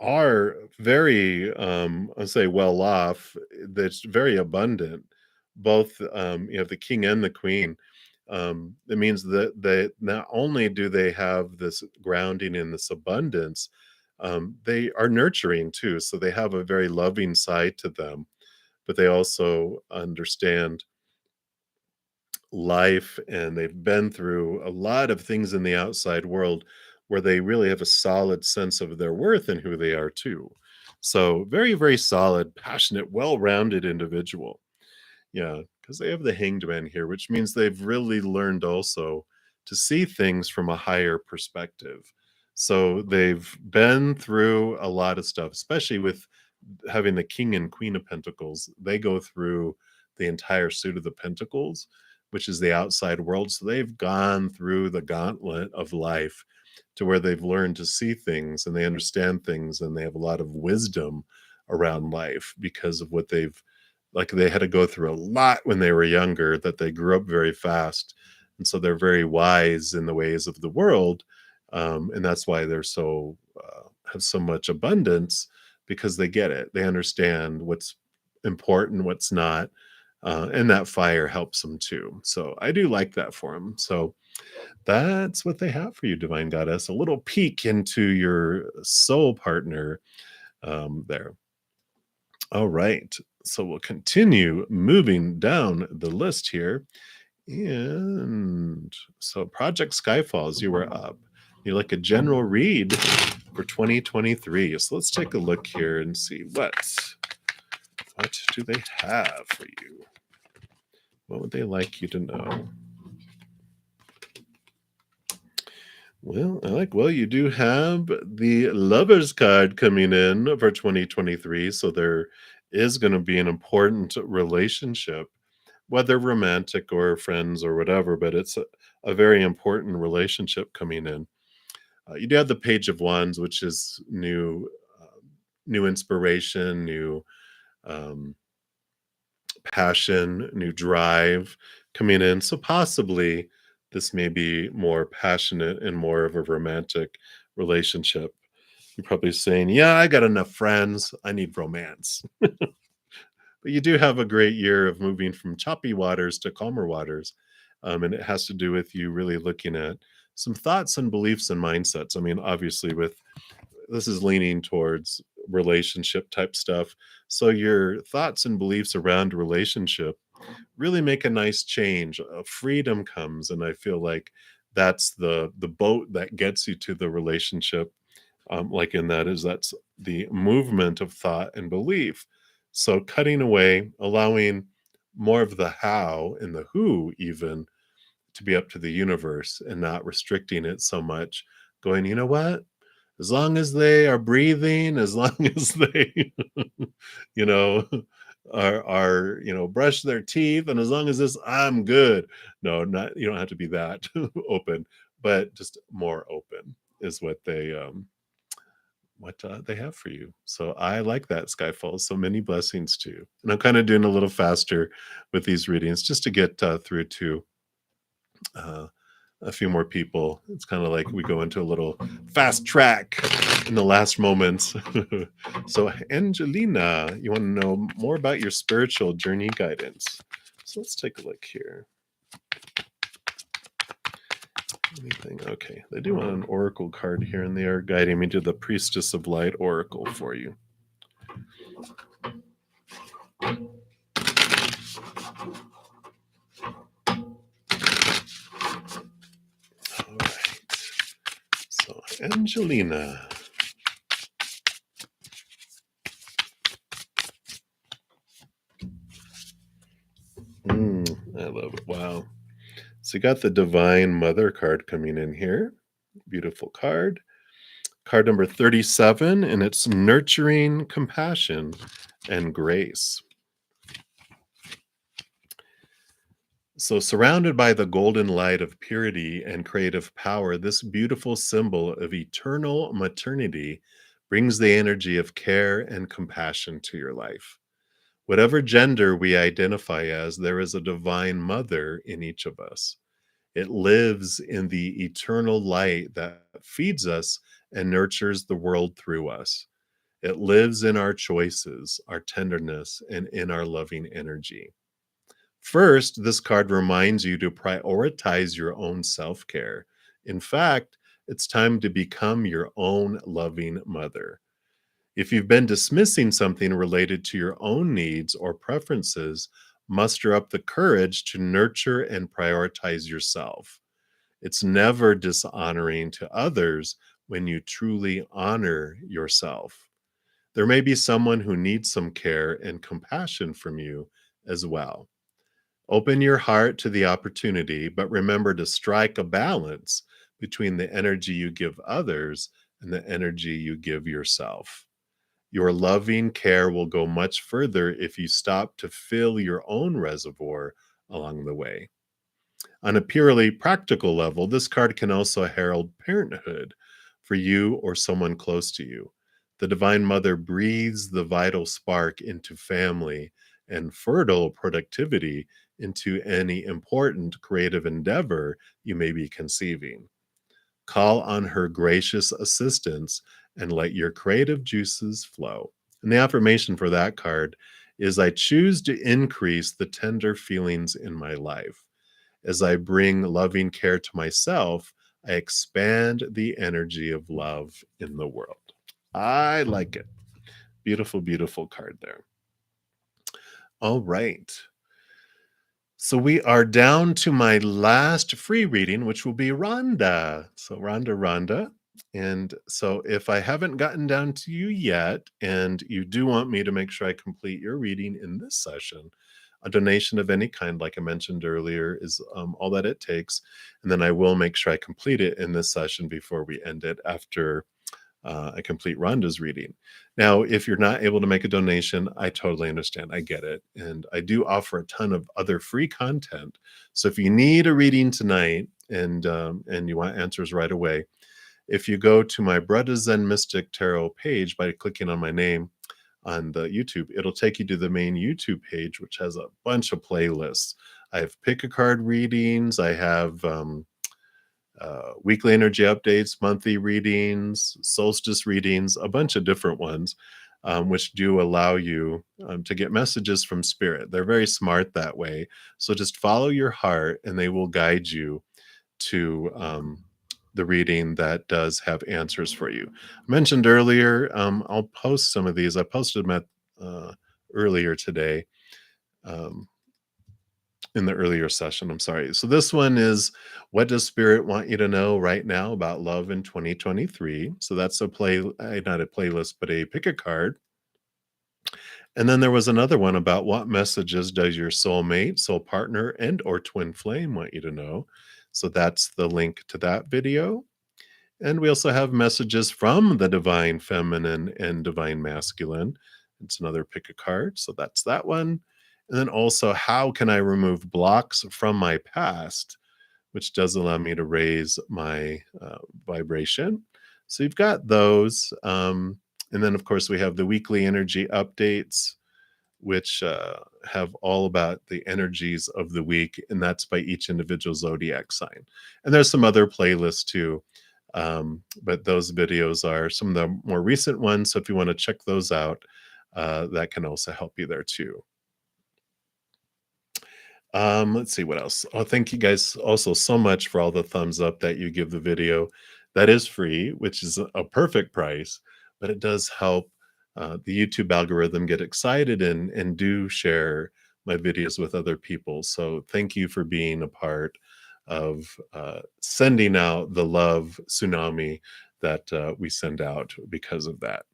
are very, I'll say, well off. That's very abundant. Both, you have the king and the queen. It means that they not only do they have this grounding in this abundance, they are nurturing too. So they have a very loving side to them, but they also understand life, and they've been through a lot of things in the outside world where they really have a solid sense of their worth and who they are too. So very, very solid, passionate, well-rounded individual. Yeah, because they have the hanged man here, which means they've really learned also to see things from a higher perspective. So they've been through a lot of stuff, especially with having the king and queen of pentacles. They go through the entire suit of the pentacles, which is the outside world. So they've gone through the gauntlet of life to where they've learned to see things and they understand things and they have a lot of wisdom around life because of what they've, like, they had to go through a lot when they were younger, that they grew up very fast, and so they're very wise in the ways of the world, and that's why they're so have so much abundance, because they get it. They understand what's important, what's not, and that fire helps them too. So I do like that for them. So that's what they have for you, Divine Goddess. A little peek into your soul partner there. All right. So we'll continue moving down the list here. And so Project Skyfalls, you were up. You like a general read for 2023. So let's take a look here and see what do they have for you? What would they like you to know? Well, you do have the Lovers card coming in for 2023. So there is going to be an important relationship, whether romantic or friends or whatever, but it's a very important relationship coming in. You do have the Page of Wands, which is new inspiration, new um, passion, new drive coming in. So possibly this may be more passionate and more of a romantic relationship. You're probably saying, "Yeah, I got enough friends. I need romance." But you do have a great year of moving from choppy waters to calmer waters. And it has to do with you really looking at some thoughts and beliefs and mindsets. I mean, obviously, with this is leaning towards relationship type stuff. So your thoughts and beliefs around relationship really make a nice change. Freedom comes, and I feel like that's the boat that gets you to the relationship. Like in that is that's the movement of thought and belief. So cutting away, allowing more of the how and the who even to be up to the universe and not restricting it so much. Going, you know what? As long as they are breathing, as long as they, you know, brush their teeth, and as long as this, I'm good. No, not you don't have to be that open, but just more open is what they have for you. So I like that, Skyfall. So many blessings to you. And I'm kind of doing a little faster with these readings just to get through to uh, a few more people. It's kind of like we go into a little fast track in the last moments. So, Angelina, you want to know more about your spiritual journey guidance. So let's take a look here. Anything? Okay, they do want an oracle card here, and they are guiding me to the Priestess of Light oracle for you. All right. So, Angelina. I love it. Wow. So you got the Divine Mother card coming in here. Beautiful card. Card number 37, and it's nurturing compassion and grace. So, surrounded by the golden light of purity and creative power, this beautiful symbol of eternal maternity brings the energy of care and compassion to your life. Whatever gender we identify as, there is a divine mother in each of us. It lives in the eternal light that feeds us and nurtures the world through us. It lives in our choices, our tenderness, and in our loving energy. First, this card reminds you to prioritize your own self care. In fact, it's time to become your own loving mother. If you've been dismissing something related to your own needs or preferences, muster up the courage to nurture and prioritize yourself. It's never dishonoring to others when you truly honor yourself. There may be someone who needs some care and compassion from you as well. Open your heart to the opportunity, but remember to strike a balance between the energy you give others and the energy you give yourself. Your loving care will go much further if you stop to fill your own reservoir along the way. On a purely practical level, this card can also herald parenthood for you or someone close to you. The Divine Mother breathes the vital spark into family and fertile productivity into any important creative endeavor you may be conceiving. Call on her gracious assistance and let your creative juices flow. And the affirmation for that card is I choose to increase the tender feelings in my life. As I bring loving care to myself, I expand the energy of love in the world. I like it. Beautiful, beautiful card there. All right. So we are down to my last free reading, which will be Rhonda. So Rhonda. And so if I haven't gotten down to you yet, and you do want me to make sure I complete your reading in this session, a donation of any kind, like I mentioned earlier, is all that it takes. And then I will make sure I complete it in this session before we end it after I complete Rhonda's reading. Now, if you're not able to make a donation, I totally understand. I get it. And I do offer a ton of other free content. So if you need a reading tonight and you want answers right away, if you go to my Bretta Zen Mystic Tarot page by clicking on my name on the YouTube, it'll take you to the main YouTube page, which has a bunch of playlists. I have pick a card readings. I have weekly energy updates, monthly readings, solstice readings, a bunch of different ones, which do allow you to get messages from spirit. They're very smart that way. So just follow your heart and they will guide you to the reading that does have answers for you. I mentioned earlier, I'll post some of these. I posted them at earlier today. In the earlier session, I'm sorry. So this one is, what does spirit want you to know right now about love in 2023? So that's a not a playlist, but a pick a card. And then there was another one about what messages does your soulmate, soul partner, and or twin flame want you to know? So that's the link to that video. And we also have messages from the divine feminine and divine masculine. It's another pick a card. So that's that one. And then also, how can I remove blocks from my past, which does allow me to raise my vibration. So you've got those. And then, of course, we have the weekly energy updates, which have all about the energies of the week. And that's by each individual zodiac sign. And there's some other playlists too. But those videos are some of the more recent ones. So if you want to check those out, that can also help you there too. Let's see what else. Oh, thank you guys also so much for all the thumbs up that you give the video. That is free, which is a perfect price, but it does help the YouTube algorithm get excited and do share my videos with other people. So thank you for being a part of sending out the love tsunami that we send out because of that.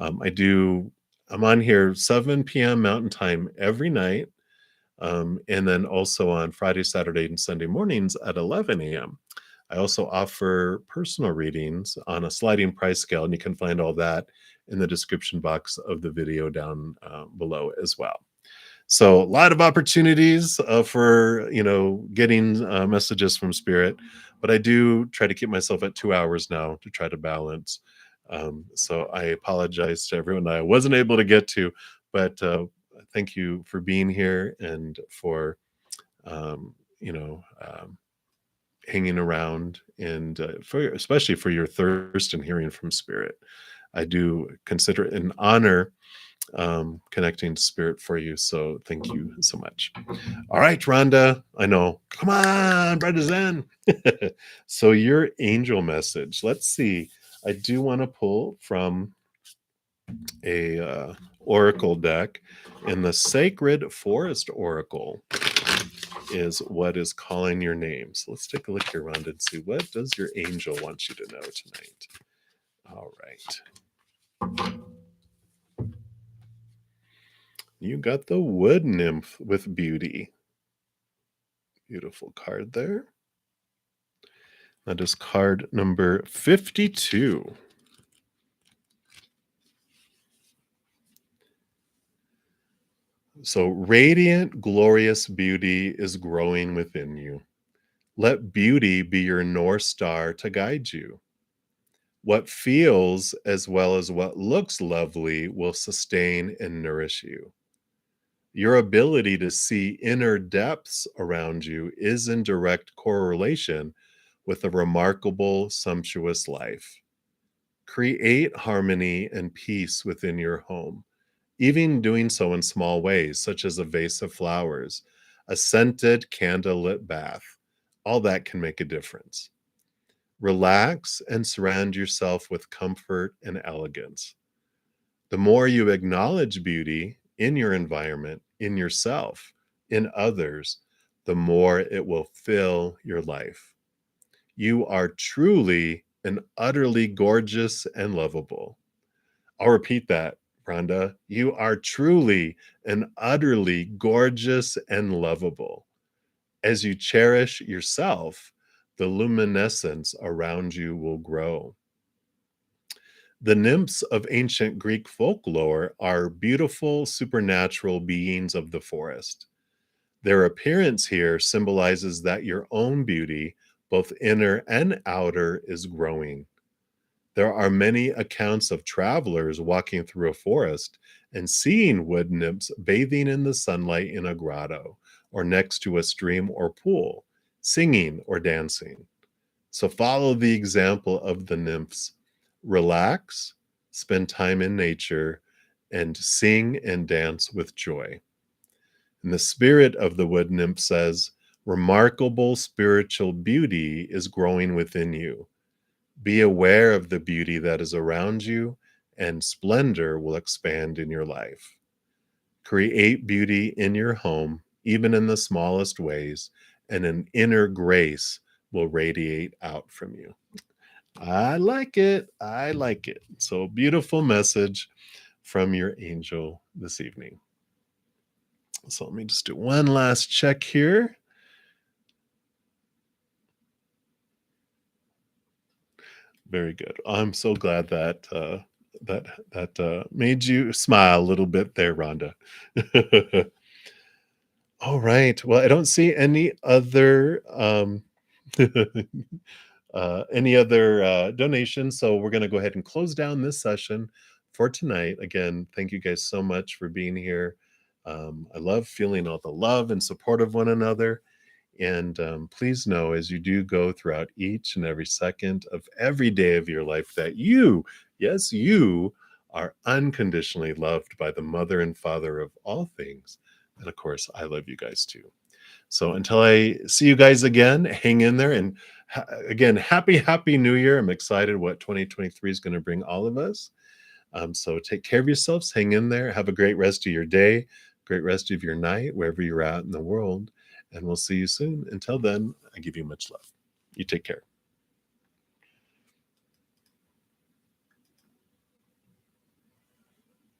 I'm on here 7 p.m. Mountain Time every night. And then also on Friday, Saturday, and Sunday mornings at 11 a.m. I also offer personal readings on a sliding price scale, and you can find all that in the description box of the video down below as well. So a lot of opportunities for getting messages from spirit, but I do try to keep myself at 2 hours now to try to balance So I apologize to everyone I wasn't able to get to, but thank you for being here and for um, you know um, hanging around and for especially for your thirst and hearing from spirit. I do consider it an honor connecting to spirit for you. So thank you so much. All right, Rhonda. I know. Come on, Brother Zen. So your angel message. Let's see. I do want to pull from a oracle deck, and the Sacred Forest Oracle is what is calling your name. So let's take a look here, Rhonda, and see what does your angel want you to know tonight. All right. You got the Wood Nymph with Beauty. Beautiful card there. That is card number 52. So, radiant, glorious beauty is growing within you. Let beauty be your North Star to guide you. What feels as well as what looks lovely will sustain and nourish you. Your ability to see inner depths around you is in direct correlation with a remarkable, sumptuous life. Create harmony and peace within your home, even doing so in small ways, such as a vase of flowers, a scented candlelit bath. All that can make a difference. Relax and surround yourself with comfort and elegance. The more you acknowledge beauty in your environment, in yourself, in others, the more it will fill your life. You are truly and utterly gorgeous and lovable. I'll repeat that, Rhonda. You are truly and utterly gorgeous and lovable. As you cherish yourself, the luminescence around you will grow. The nymphs of ancient Greek folklore are beautiful supernatural beings of the forest. Their appearance here symbolizes that your own beauty, both inner and outer, is growing. There are many accounts of travelers walking through a forest and seeing wood nymphs bathing in the sunlight in a grotto or next to a stream or pool, singing or dancing. So follow the example of the nymphs. Relax, spend time in nature, and sing and dance with joy. And the spirit of the wood nymph says, remarkable spiritual beauty is growing within you. Be aware of the beauty that is around you, and splendor will expand in your life. Create beauty in your home, even in the smallest ways, and an inner grace will radiate out from you. I like it. I like it. So, beautiful message from your angel this evening. So, let me just do one last check here. Very good. I'm so glad that made you smile a little bit there, Rhonda. All right. Well, I don't see any other donations, so we're going to go ahead and close down this session for tonight. Again, thank you guys so much for being here. I love feeling all the love and support of one another. And please know as you do go throughout each and every second of every day of your life that you, yes, you are unconditionally loved by the mother and father of all things. And of course, I love you guys too. So until I see you guys again, hang in there. And again, happy New Year. I'm excited what 2023 is going to bring all of us. So take care of yourselves, hang in there, have a great rest of your day, great rest of your night, wherever you're at in the world. And we'll see you soon. Until then, I give you much love. You take care.